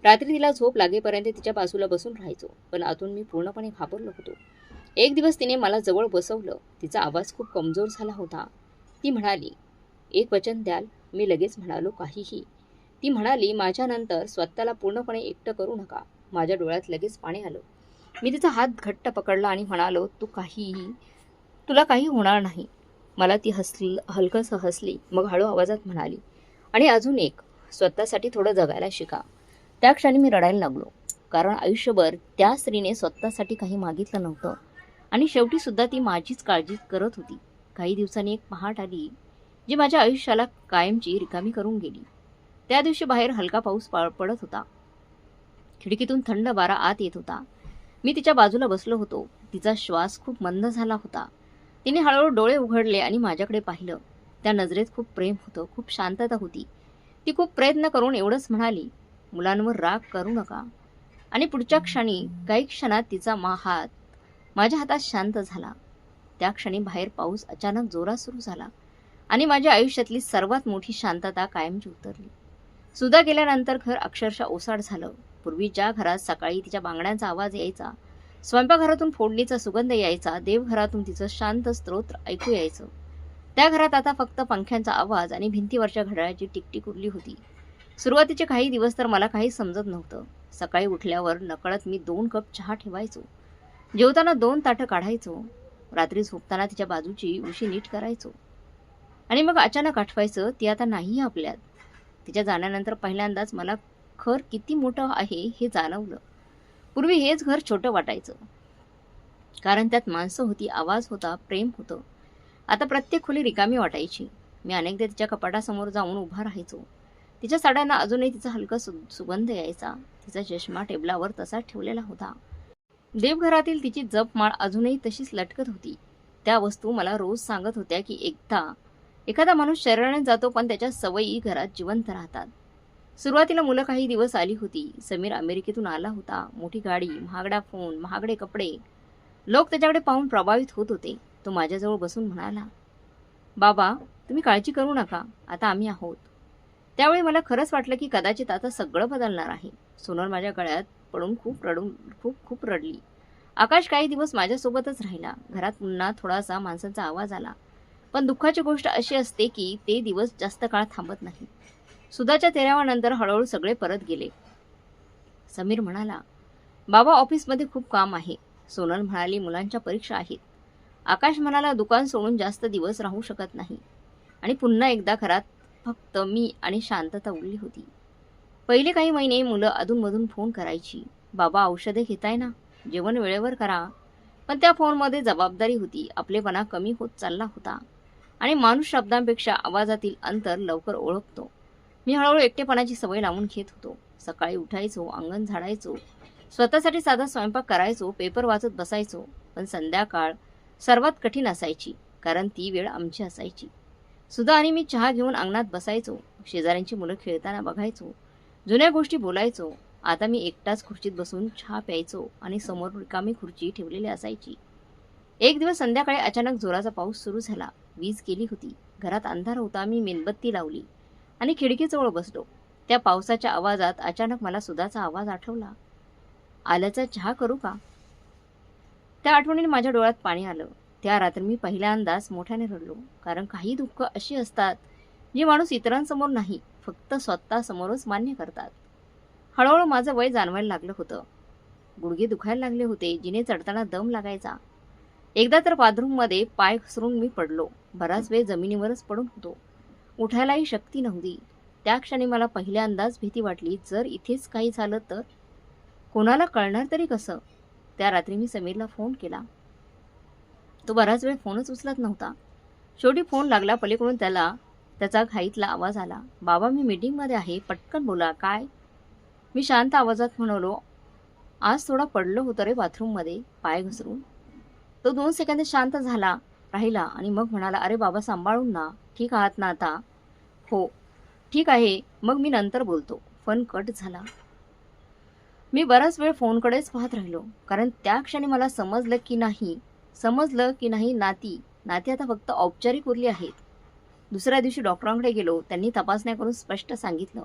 रात्री तिला झोप लागेपर्यंत तिच्या बाजूला बसून राहायचो. पण आतून मी पूर्णपणे घाबरलो होतो. एक दिवस तिने मला जवळ बसवलं. तिचा आवाज खूप कमजोर झाला होता. ती म्हणाली, एक वचन द्याल? मी लगेच म्हणालो, काहीही. ती म्हणाली, माझ्यानंतर स्वतःला पूर्णपणे एकटं करू नका. माझ्या डोळ्यात लगेच पाणी आलं. मी तिचा हात घट्ट पकडला आणि म्हणालो, तुला काही होणार नाही. मला ती हलकंसं हसली. मग हळू आवाजात म्हणाली, आणि अजून एक, स्वतःसाठी थोडं जगायला शिका. त्या क्षणी मी रडायला लागलो. कारण आयुष्यभर त्या स्त्रीने स्वतःसाठी काही मागितलं नव्हतं आणि शेवटी सुद्धा ती माझीच काळजी करत होती. काही दिवसांनी एक पहाट आली जी माझ्या आयुष्याला कायमची रिकामी करून गेली. त्या दिवशी बाहेर हलका पाऊस पडत होता. खिडकीतून थंड वारा आत येत होता. मी तिच्या बाजूला बसलो होतो. तिचा श्वास खूप मंद झाला होता. तिने हळूहळू डोळे उघडले आणि माझ्याकडे पाहिलं. त्या नजरेत खूप प्रेम होतं, खूप शांतता होती. ती खूप प्रयत्न करून एवढंच म्हणाली, मुलांवर राग करू नका. आणि पुढच्या क्षणी, काही क्षणात तिचा हात माझ्या हातात शांत झाला. त्या क्षणी बाहेर पाऊस अचानक जोरात सुरू झाला आणि माझ्या आयुष्यातली सर्वात मोठी शांतता कायमची उतरली. सुधा गेल्यानंतर घर अक्षरशः ओसाड झालं. पूर्वी ज्या घरात सकाळी तिच्या बांगड्यांचा आवाज यायचा, स्वयंपाकघरातून फोडणीचा सुगंध यायचा, देवघरातून तिचं शांत स्तोत्र ऐकू यायचं, त्या घरात आता फक्त पंख्यांचा आवाज आणि भिंतीवरच्या घड्याळाची टिकटिक उरली होती. सुरुवातीचे काही दिवस तर मला काही समजत नव्हतं. सकाळी उठल्यावर नकळत मी 2 कप चहा ठेवायचो. जेवताना 2 ताटं काढायचो. रात्री झोपताना तिच्या बाजूची उशी नीट करायचो. आणि मग अचानक आठवायचं, ती आता नाही आपल्यात. तिच्या जाण्यानंतर पहिल्यांदाच मला घर किती मोठं आहे हे जाणवलं. पूर्वी हेच घर छोटं वाटायचं, कारण त्यात माणसं होती, आवाज होता, प्रेम होतं. आता प्रत्येक खोली रिकामी वाटायची. मी अनेकदा तिच्या कपाटासमोर जाऊन उभा राहायचो. तिच्या साड्यांना अजूनही तिचा हलका सुगंध यायचा. तिचा चष्मा टेबलावर तसाच ठेवलेला होता. देवघरातील तिची जपमाळ अजूनही तशीच लटकत होती. त्या वस्तू मला रोज सांगत होत्या की एखादा माणूस शरीराने जातो, पण त्याच्या सवयी घरात जिवंत राहतात. सुरुवातीला मुलं काही दिवस आली होती. समीर अमेरिकेतून आला होता. मोठी गाडी, महागडा फोन, महागडे कपडे. लोक त्याच्याकडे पाहून प्रभावित होत होते. तो माझ्याजवळ बसून म्हणाला, बाबा, तुम्ही काळजी करू नका, आता आम्ही आहोत. त्यावेळी मला खरंच वाटलं की कदाचित आता सगळं बदलणार आहे. सोनल माझ्या गळ्यात पडून खूप रडली. आकाश काही दिवस माझ्यासोबतच राहिला. घरात पुन्हा थोडासा माणसांचा आवाज आला. पण दुःखाची गोष्ट अशी असते की ते दिवस जास्त काळ थांबत नाही. सुधाच्या तेराव्यानंतर हळूहळू सगळे परत गेले. समीर म्हणाला, बाबा, ऑफिसमध्ये खूप काम आहे. सोनल म्हणाली, मुलांच्या परीक्षा आहेत. आकाश म्हणाला, दुकान सोडून जास्त दिवस राहू शकत नाही. आणि पुन्हा एकदा घरात फक्त मी आणि शांतता उरली होती. पहिले काही महिने मुलं अधूनमधून फोन करायची, बाबा, औषधे घेताय ना, जेवण वेळेवर करा. पण त्या फोनमध्ये जबाबदारी होती. आपलेपणा कमी होत चालला होता. आणि माणूस शब्दांपेक्षा आवाजातील अंतर लवकर ओळखतो. मी हळूहळू एकटेपणाची सवय लावून घेत होतो. सकाळी उठायचो, अंगण झाडायचो, स्वतःसाठी साधा स्वयंपाक करायचो, पेपर वाचत बसायचो. पण संध्याकाळ सर्वात कठीण असायची, कारण ती वेळ आमची असायची. सुधा आणि मी चहा घेऊन अंगणात बसायचो. शेजाऱ्यांची मुलं खेळताना बघायचो, जुन्या गोष्टी बोलायचो. आता मी एकटाच खुर्चीत बसून चहा प्यायचो आणि समोर रिकामी खुर्ची ठेवलेली असायची. एक दिवस संध्याकाळी अचानक जोराचा पाऊस सुरू झाला. वीज गेली होती. घरात अंधार होता. मी मेणबत्ती लावली आणि खिडकीजवळ बसलो. त्या पावसाच्या आवाजात अचानक मला सुधाचा आवाज आठवला, आल्याचा चहा करू का? त्या आठवणीने माझ्या डोळ्यात पाणी आलं. त्या रात्री मी पहिल्यांदाच मोठ्याने रडलो. कारण काही दुःख अशी असतात जी माणूस इतरांसमोर नाही, फक्त स्वतःसमोरच मान्य करतात. हळूहळू माझं वय जाणवायला लागलं होतं. गुडघे दुखायला लागले होते. जिने चढताना दम लागायचा. एकदा तर बाथरूममध्ये पाय घसरून मी पडलो. बराच वेळ जमिनीवरच पडून होतो. उठायलाही शक्ती नव्हती. त्या क्षणी मला पहिल्यांदाच भीती वाटली, जर इथेच काही झालं तर? कोणाला कळणार तरी कसं? त्या रात्री मी समीरला फोन केला. तो बराच वेळ फोनच उचलत नव्हता. शेवटी फोन लागला. पलीकडून त्याचा घाईतला आवाज आला, बाबा, मी मीटिंगमध्ये आहे, पटकन बोला. काय? मी शांत आवाजात म्हणालो, आज थोडा पडलो होतं रे बाथरूममध्ये, पाय घसरून. तो 2 सेकंद शांत राहिला आणि मग म्हणाला, अरे बाबा, सांभाळून ना, ठीक आहात ना आता? हो, ठीक आहे, मग मी नंतर बोलतो. फोन कट झाला. मी बराच वेळ फोनकडेच पाहत राहिलो. कारण त्या क्षणी मला समजलं की नाही नाती आता फक्त औपचारिक उरली आहेत. दुसऱ्या दिवशी डॉक्टरांकडे गेलो. त्यांनी तपासण्या करून स्पष्ट सांगितलं,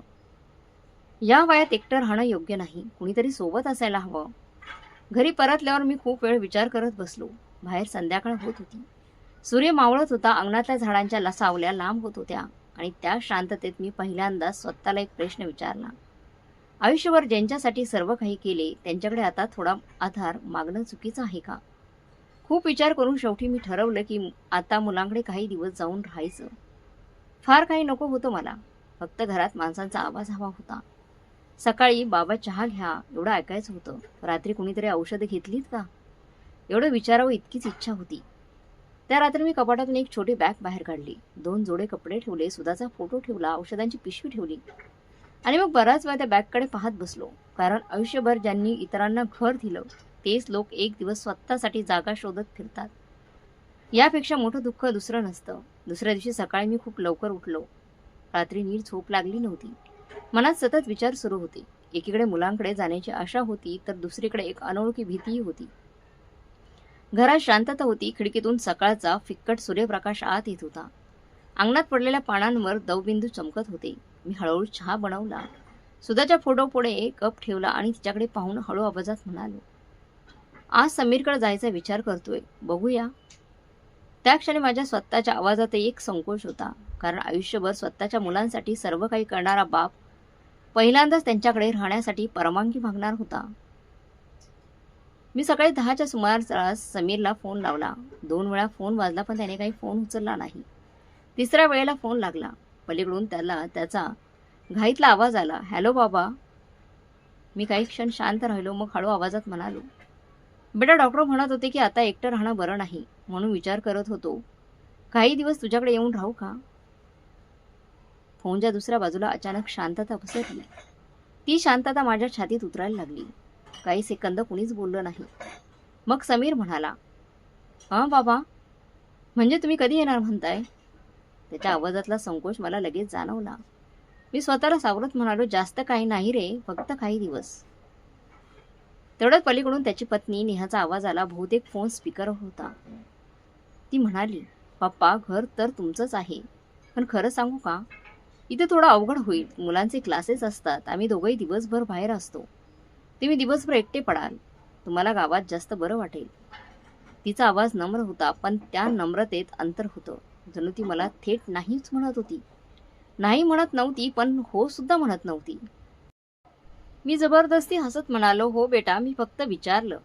या वयात एकटं राहणं योग्य नाही, कुणीतरी सोबत असायला हवं. घरी परतल्यावर मी खूप वेळ विचार करत बसलो. बाहेर संध्याकाळ होत होती. सूर्य मावळत होता. अंगणातल्या झाडांच्या सावल्या लांब होत होत्या. आणि त्या शांततेत मी पहिल्यांदा स्वतःला एक प्रश्न विचारला, आयुष्यभर ज्यांच्यासाठी सर्व काही केले त्यांच्याकडे आता थोडा आधार मागणं चुकीचं आहे का? खूप विचार करून शेवटी मी ठरवलं की आता मुलांकडे काही दिवस जाऊन राहायचं. फार काही नको होतं मला, फक्त घरात माणसांचा आवाज हवा होता. सकाळी बाबा चहा घ्या एवढं ऐकायचं होतं. रात्री कुणीतरी औषधं घेतलीत का एवढं विचारावं इतकीच इच्छा होती. त्या रात्री मी कपाटातून एक छोटी बॅग बाहेर काढली. 2 जोडे कपडे ठेवले, सुधाचा फोटो ठेवला, औषधांची पिशवी ठेवली आणि मग बराच वेळ त्या बॅगकडे पाहत बसलो. कारण आयुष्यभर ज्यांनी इतरांना घर दिलं तेच लोक एक दिवस स्वतःसाठी जागा शोधत फिरतात. यापेक्षा मोठं दुःख दुसरं नसतं. दुसऱ्या दिवशी सकाळी मी खूप लवकर उठलो. रात्री नीट झोप लागली नव्हती. मनात सतत विचार सुरू होते. एकीकडे मुलांकडे जाण्याची आशा होती तर दुसरीकडे एक अनोळखी भीतीही होती. घरात शांतता होती. खिडकीतून सकाळचा फिक्कट सूर्यप्रकाश आत येत होता. अंगणात पडलेल्या पानांवर दवबिंदू चमकत होते. मी हळूहळू चहा बनवला. सुधाच्या फोटो पुढे कप ठेवला आणि तिच्याकडे पाहून हळू आवाजात म्हणालो, आज समीरकडे जायचा विचार करतोय, बघूया. त्या क्षणी माझ्या स्वतःच्या आवाजात एक संकोच होता. कारण आयुष्यभर स्वतःच्या मुलांसाठी सर्व काही करणारा बाप पहिल्यांदाच त्यांच्याकडे राहण्यासाठी परवानगी मागणार होता. मी सकाळी 10च्या सुमारास समीरला फोन लावला. 2 वेळा फोन वाजला पण त्याने काही फोन उचलला नाही. 3ऱ्या वेळेला फोन लागला. पलीकडून त्याला त्याचा घाईतला आवाज आला, हॅलो बाबा. मी काही क्षण शांत राहिलो. मग हळू आवाजात म्हणालो, बेटा डॉक्टर म्हणत होते की आता एकटं राहणं बरं नाही, म्हणून विचार करत होतो काही दिवस तुझ्याकडे येऊन राहू का. फोनच्या दुसऱ्या बाजूला अचानक शांतता पसरली. ती शांतता माझ्या छातीत उतरायला लागली. काही सेकंद कुणीच बोललं नाही. मग समीर म्हणाला, हां बाबा, म्हणजे तुम्ही कधी येणार म्हणताय. त्याच्या आवाजातला संकोच मला लगेच जाणवला. मी स्वतःला सावरत म्हणालो, जास्त काही नाही रे, फक्त काही दिवस. तेवढ्यात पलीकडून त्याची पत्नी नेहाचा आवाज आला. बहुतेक फोन स्पीकरवर होता. ती म्हणाली, पप्पा घर तर तुमचंच आहे, पण खरं सांगू का, इथे थोडं अवघड होईल. मुलांचे क्लासेस असतात, आम्ही दोघंही दिवसभर बाहेर असतो. तुम्ही दिवसभर एकटे पडाल, तुम्हाला गावात जास्त बरं वाटेल. तिचा आवाज नम्र होता, पण त्या नम्रतेत अंतर होतं. जणू ती मला थेट नाहीच म्हणत होती. नाही म्हणत नव्हती, पण हो सुद्धा म्हणत नव्हती. मी जबरदस्ती हसत म्हणालो, हो बेटा, मी फक्त विचारलं.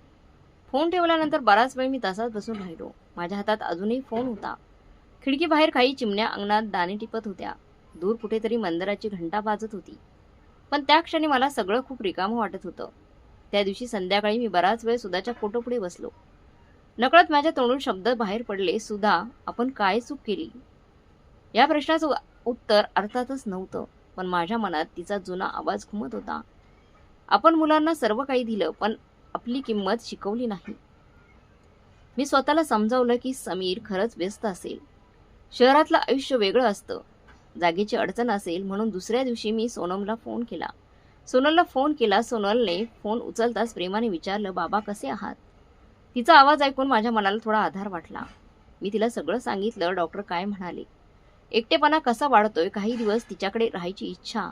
फोन ठेवल्यानंतर बराच वेळ मी तसाच बसून राहिलो. माझ्या हातात अजूनही फोन होता. खिडकीबाहेर काही चिमण्या अंगणात दाणे टिपत होत्या. दूर कुठेतरी मंदिराची घंटा वाजत होती. पण त्या क्षणी मला सगळं खूप रिकामं वाटत होतं. त्या दिवशी संध्याकाळी मी बराच वेळ सुधाच्या फोटोपुढे बसलो. नकळत माझ्या तोंडून शब्द बाहेर पडले, सुधा, आपण काय चूक केली. या प्रश्नाचं उत्तर अर्थातच नव्हतं, पण माझ्या मनात तिचा जुना आवाज घुमत होता. आपण मुलांना सर्व काही दिलं, पण आपली किंमत शिकवली नाही. मी स्वतःला समजावलं की समीर खरंच व्यस्त असेल. शहरातलं आयुष्य वेगळं असतं. जागेची अडचण असेल. म्हणून दुसऱ्या दिवशी मी सोनलला फोन केला. सोनलने फोन उचलताच प्रेमाने विचारलं, बाबा कसे आहात. तिचा आवाज ऐकून माझ्या मनाला थोडा आधार वाटला. मी तिला सगळं सांगितलं. डॉक्टर काय म्हणाले, एकटेपणा कसा वाढतोय, काही दिवस तिच्याकडे राहायची इच्छा.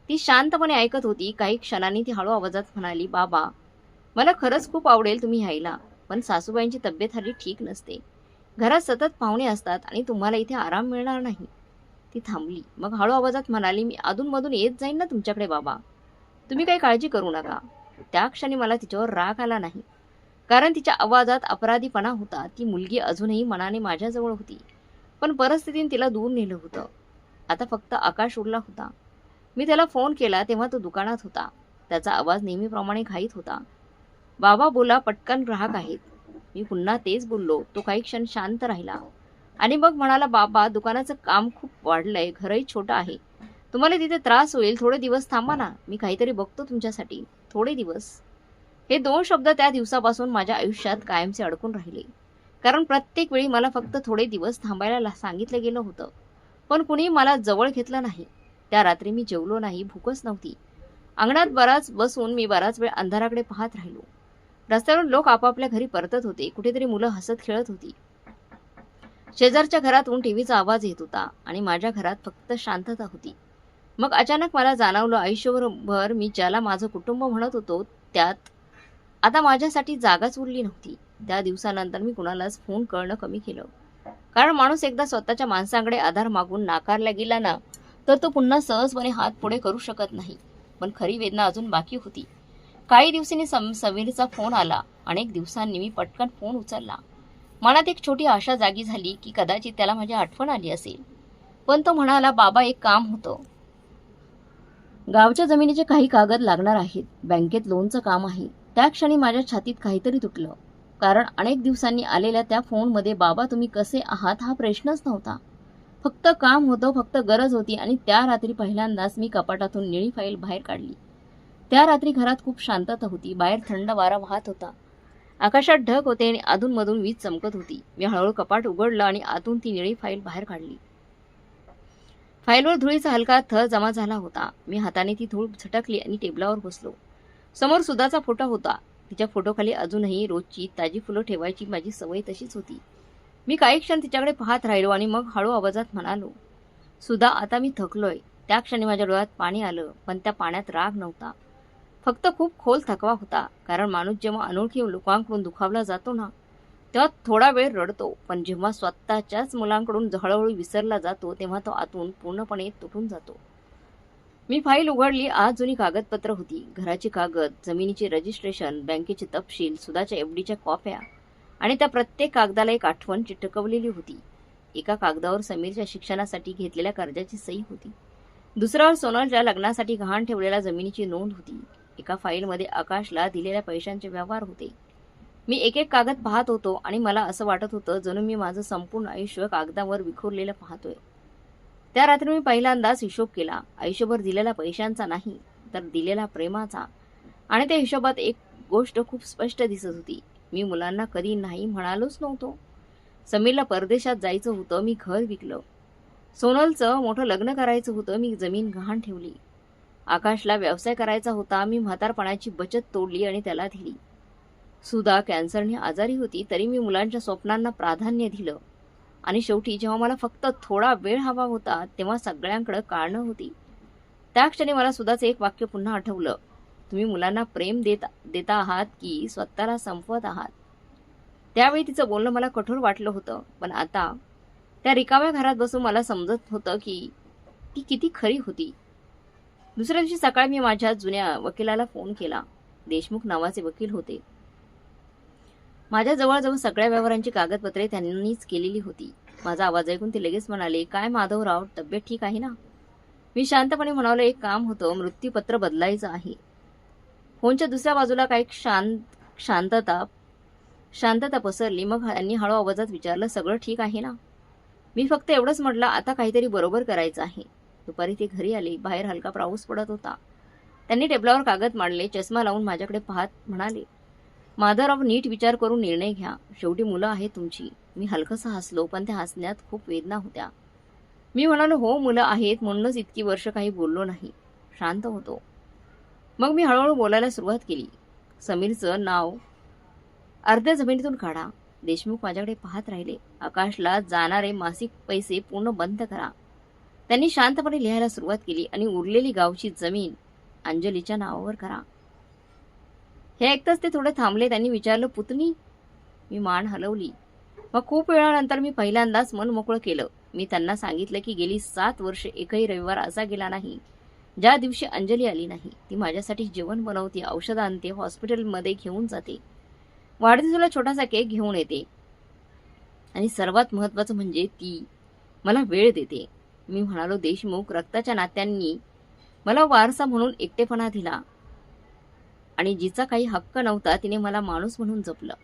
ती शांतपणे ऐकत होती. काही क्षणांनी ती हळू आवाजात म्हणाली, बाबा, मला खरंच खूप आवडेल तुम्ही यायला, पण सासूबाईंची तब्येत हल्ली ठीक नसते. घरात सतत पाहुणे असतात आणि तुम्हाला इथे आराम मिळणार नाही. ती थांबली. मग हळू आवाजात म्हणाली, मी अधूनमधून येत जाईन ना तुमच्याकडे बाबा, तुम्ही काही काळजी करू नका. त्या क्षणी मला तिच्यावर राग आला नाही, कारण तिच्या आवाजात अपराधीपणा होता. ती मुलगी अजूनही मनाने माझ्याजवळ होती, पण परिस्थितीने तिला दूर नेलं होतं. आता फक्त आकाश उरला होता. मी त्याला फोन केला तेव्हा तो दुकानात होता. त्याचा आवाज नेहमीप्रमाणे घाईत होता. बाबा बोला, पटकन ग्राहक आहेत. मी पुन्हा तेच बोललो. तो काही क्षण शांत राहिला आणि मग म्हणाला, बाबा, दुकानाचं काम खूप वाढलंय, घरही छोटं आहे, तुम्हाला तिथे त्रास होईल, थोडे दिवस थांबा ना, मी काहीतरी बघतो तुमच्यासाठी, थोडे दिवस. हे 2 शब्द त्या दिवसापासून माझ्या आयुष्यात कायमचे अडकून राहिले. कारण प्रत्येक वेळी मला फक्त थोडे दिवस थांबायला सांगितलं गेलं होतं, पण कुणी मला जवळ घेतलं नाही. त्या रात्री मी जेवलो नाही, भूकच नव्हती. अंगणात मी बराच वेळ अंधाराकडे पाहत राहिलो. रस्त्यावरून लोक आपापल्या घरी परतत होते. कुठेतरी मुलं हसत खेळत होती. शेजारच्या घरातून टीव्हीचा आवाज येत होता आणि माझ्या घरात फक्त शांतता होती. मग अचानक मला जाणवलं, आयुष्यभर मी ज्याला माझं कुटुंब म्हणत होतो त्यात आता माझ्यासाठी जागाच उरली नव्हती. त्या दिवसानंतर मी कुणालाच फोन करणं कमी केलं. कारण माणूस एकदा स्वतःच्या माणसांकडे आधार मागून नाकारला गेला ना, तर तो पुन्हा सहजपणे हात पुढे करू शकत नाही. पण खरी वेदना अजून बाकी होती. काही दिवसांनी समीरचा फोन आला. अनेक दिवसांनी मी पटकन फोन उचलला. मनात एक छोटी आशा जागी झाली की कदाचित त्याला माझी आठवण आली असेल. पण तो म्हणाला, बाबा एक काम होतं. गावच्या जमिनीचे काही कागद लागणार आहेत. बँकेत लोनचं काम आहे. त्या क्षणी माझ्या छातीत काहीतरी तुटलं. कारण अनेक दिवसांनी आलेल्या त्या फोनमध्ये बाबा तुम्ही कसे आहात हा प्रश्नच नव्हता. फक्त काम होतं, फक्त गरज होती. आणि त्या रात्री पहिल्यांदाच मी कपाटातून निळी फाईल बाहेर काढली. त्या रात्री घरात खूप शांतता होती. बाहेर थंड वारा वाहत होता. आकाशात ढग होते आणि अधूनमधून वीज चमकत होती. मी हळूहळू कपाट उघडलं आणि आतून ती निळी फाईल बाहेर काढली. फाईलवर धुळीचा हलका थर जमा झाला होता. मी हाताने ती धूळ झटकली आणि टेबलावर बसलो. समोर सुधाचा फोटो होता. तिच्या फोटोखाली अजूनही रोजची ताजी फुलं ठेवायची माझी सवय तशीच होती. मी काही क्षण तिच्याकडे पाहत राहिलो आणि मग हळू आवाजात म्हणालो, सुधा आता मी थकलोय. त्या क्षणी माझ्या डोळ्यात पाणी आलं. पण त्या पाण्यात राग नव्हता. फक्त खूप खोल थकवा होता. कारण माणूस जेव्हा अनोळखी लोकांकडून दुखावला जातो ना, तेव्हा थोडा वेळ रडतो. पण जेव्हा स्वतःच्याच मुलांकडून हळूहळू विसरला जातो तेव्हा तो आतून पूर्णपणे तुटून जातो. मी फाईल उघडली. आज जुनी कागदपत्र होती. घराची कागद, जमिनीचे रजिस्ट्रेशन, बँकेचे तपशील, सुधाच्या एफडीच्या कॉप्या आणि त्या प्रत्येक कागदाला एक आठवण चिटकवलेली होती. एका कागदावर समीरच्या शिक्षणासाठी घेतलेल्या कर्जाची सही होती. दुसऱ्यावर सोनलच्या लग्नासाठी गहाण ठेवलेल्या जमिनीची नोंद होती. एका फाईलमध्ये आकाशला दिलेल्या पैशांचे व्यवहार होते. मी एक एक कागद पाहत होतो आणि मला असं वाटत होतं जणू मी माझं संपूर्ण आयुष्य कागदावर विखुरलेलं पाहतोय. त्या रात्री मी पहिल्यांदाच हिशोब केला. आयुष्यभर दिलेल्या पैशांचा नाही, तर दिलेल्या प्रेमाचा. आणि त्या हिशोबात एक गोष्ट खूप स्पष्ट दिसत होती. मी मुलांना कधी नाही म्हणालोच नव्हतो. समीरला परदेशात जायचं होतं, मी घर विकलं. सोनलचं मोठं लग्न करायचं होतं, मी जमीन गहाण ठेवली. आकाशला व्यवसाय करायचा होता, मी म्हातारपणाची बचत तोडली आणि त्याला दिली. सुधा कॅन्सरने आजारी होती, तरी मी मुलांच्या स्वप्नांना प्राधान्य दिलं. आणि शेवटी जेव्हा मला फक्त थोडा वेळ हवा होता तेव्हा सगळ्यांकडे कारणं होती. त्या क्षणी मला सुधाचं एक वाक्य पुन्हा आठवलं, तुम्ही मुलांना प्रेम देता आहात की स्वतःला संपवत आहात. त्यावेळी तिचं बोलणं मला कठोर वाटलं होतं. पण आता त्या रिकाम्या घरात बसून मला समजत होतं की ती किती खरी होती. दुसऱ्या दिवशी सकाळी मी माझ्या जुन्या वकिलाला फोन केला. देशमुख नावाचे वकील होते. माझ्या जवळजवळ सगळ्या व्यवहारांची कागदपत्रे त्यांनीच केलेली होती. माझा आवाज ऐकून ते लगेच म्हणाले, काय माधवराव, तब्येत ठीक आहे ना? मी शांतपणे म्हणालो, एक काम होतं, मृत्यूपत्र बदलायचं आहे. फोनच्या दुसऱ्या बाजूला काही शांतता पसरली. मग त्यांनी हळू आवाजात विचारलं, सगळं ठीक आहे ना? मी फक्त एवढंच म्हटलं, आता काहीतरी बरोबर करायचं आहे. दुपारी ते घरी आले. बाहेर हलका पाऊस पडत होता. त्यांनी टेबलावर कागद मांडले. चष्मा लावून माझ्याकडे पाहत म्हणाले, माधवराव, नीट विचार करून निर्णय घ्या. शेवटी मुलं आहेत तुमची. मी हलकसं हसलो, पण त्या हसण्यात खूप वेदना होत्या. मी म्हणालो, हो मुलं आहेत, म्हणूनच इतकी वर्ष काही बोललो नाही, शांत होतो. मग मी हळूहळू बोलायला सुरुवात केली. समीरचं नाव अर्ध्या जमिनीतून काढा. देशमुख माझ्याकडे पाहत राहिले. आकाशला जाणारे मासिक पैसे पूर्ण बंद करा. त्यांनी शांतपणे लिहायला सुरुवात केली. आणि उरलेली गावची जमीन अंजलीच्या नावावर करा. हे ऐकताच ते थोडे थांबले. त्यांनी विचारलं, पुतणी? मी मान हलवली. मग खूप वेळानंतर मी पहिल्यांदाच मन मोकळं केलं. मी त्यांना सांगितलं की गेली 7 वर्ष एकही रविवार असा गेला नाही ज्या दिवशी अंजली आली नाही. ती माझ्यासाठी जेवण बनवते, औषधं आणते, हॉस्पिटलमध्ये घेऊन जाते, वाढदिवसाला छोटासा केक घेऊन येते आणि सर्वात महत्त्वाचं म्हणजे ती मला वेळ देते. मी म्हणालो, देशमुख, रक्ताच्या नात्यांनी मला वारसा म्हणून एकटेपणा दिला आणि जिचा काही हक्क नव्हता तिने मला माणूस म्हणून जपलं.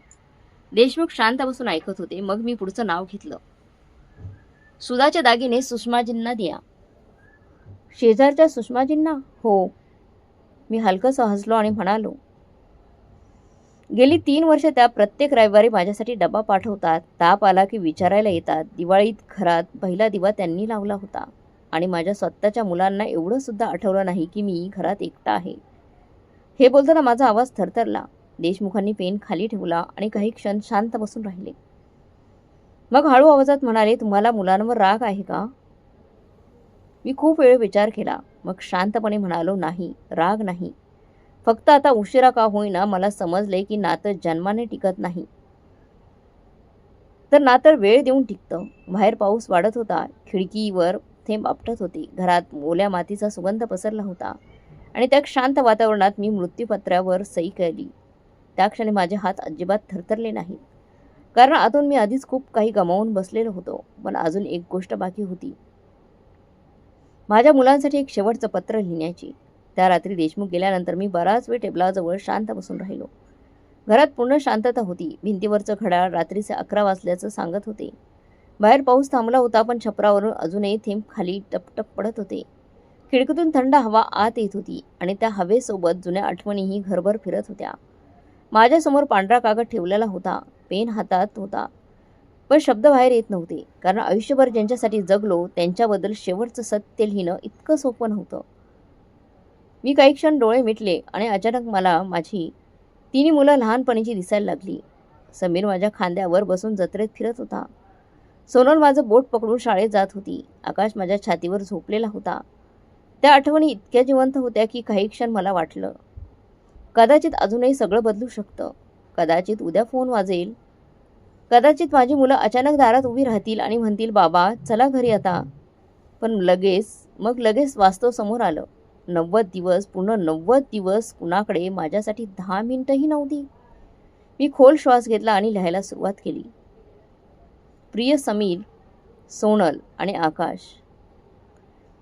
देशमुख शांत बसून ऐकत होते. मग मी पुढचं नाव घेतलं. सुधाचे दागिने सुषमाजींना द्या. शेजारच्या सुषमाजींना? हो. मी हलकंसं हसलो आणि म्हणालो, गेली 3 वर्ष त्या प्रत्येक रविवारी माझ्यासाठी डबा पाठवतात. ताप आला की विचारायला येतात. दिवाळीत घरात पहिला दिवा त्यांनी लावला होता. आणि माझ्या स्वतःच्या मुलांना एवढं सुद्धा आठवलं नाही की मी घरात एकटा आहे. हे बोलताना माझा आवाज थरथरला. देशमुखांनी पेन खाली ठेवला आणि काही क्षण शांत बसून राहिले. मग हळू आवाजात म्हणाले, तुम्हाला मुलांवर राग आहे का? मी खूप वेळ विचार केला. मग शांतपणे म्हणालो, नाही, राग नाही. फक्त आता उशिरा का होईना मला समजले की नातं जन्माने टिकत नाही, तर नातं वेळ देऊन टिकतं. बाहेर पाऊस वाढत होता. खिडकीवर थेंब आपटत होते. घरात ओल्या मातीचा सुगंध पसरला होता आणि त्या शांत वातावरणात मी मृत्यूपत्रावर सही केली. त्या क्षणी माझे हात अजिबात थरथरले नाहीत, कारण आतून मी आधीच खूप काही गमावून बसलेलो होतो. पण अजून एक गोष्ट बाकी होती, माझ्या मुलांसाठी एक शेवटचं पत्र लिहिण्याची. त्या रात्री देशमुख गेल्यानंतर मी बराच वेळ टेबलाजवळ शांत बसून राहिलो. घरात पूर्ण शांतता होती. भिंतीवरचं घड्याळ रात्रीचे 11 वाजल्याचं सांगत होते. बाहेर पाऊस थांबला होता, पण छपरावरून अजूनही थेंब खाली टपटप पडत होते. खिडकीतून थंड हवा आत येत होती आणि त्या हवेसोबत जुन्या आठवणीही घरभर फिरत होत्या. माझ्यासमोर पांढरा कागद ठेवलेला होता, पेन हातात होता, पण शब्द बाहेर येत नव्हते. कारण आयुष्यभर ज्यांच्यासाठी जगलो त्यांच्याबद्दल शेवटचं सत्य लिहिणं इतकं सोपं नव्हतं. मी काही क्षण डोळे मिटले आणि अचानक मला माझी तिन्ही मुलं लहानपणीची दिसायला लागली. समीर माझ्या खांद्यावर बसून जत्रेत फिरत होता. सोनल माझं बोट पकडून शाळेत जात होती. आकाश माझ्या छातीवर झोपलेला होता. त्या आठवणी इतक्या जिवंत होत्या की काही क्षण मला वाटलं, कदाचित अजूनही सगळं बदलू शकतं. कदाचित उद्या फोन वाजेल. कदाचित माझी मुलं अचानक दारात उभी राहतील आणि म्हणतील, बाबा चला घरी आता. पण लगेच वास्तव समोर आलं. 90 दिवस, पूर्ण 90 दिवस कुणाकडे माझ्यासाठी 10 मिनिटंही नव्हती. मी खोल श्वास घेतला आणि लिहायला सुरुवात केली. प्रिय समीर, सोनल आणि आकाश.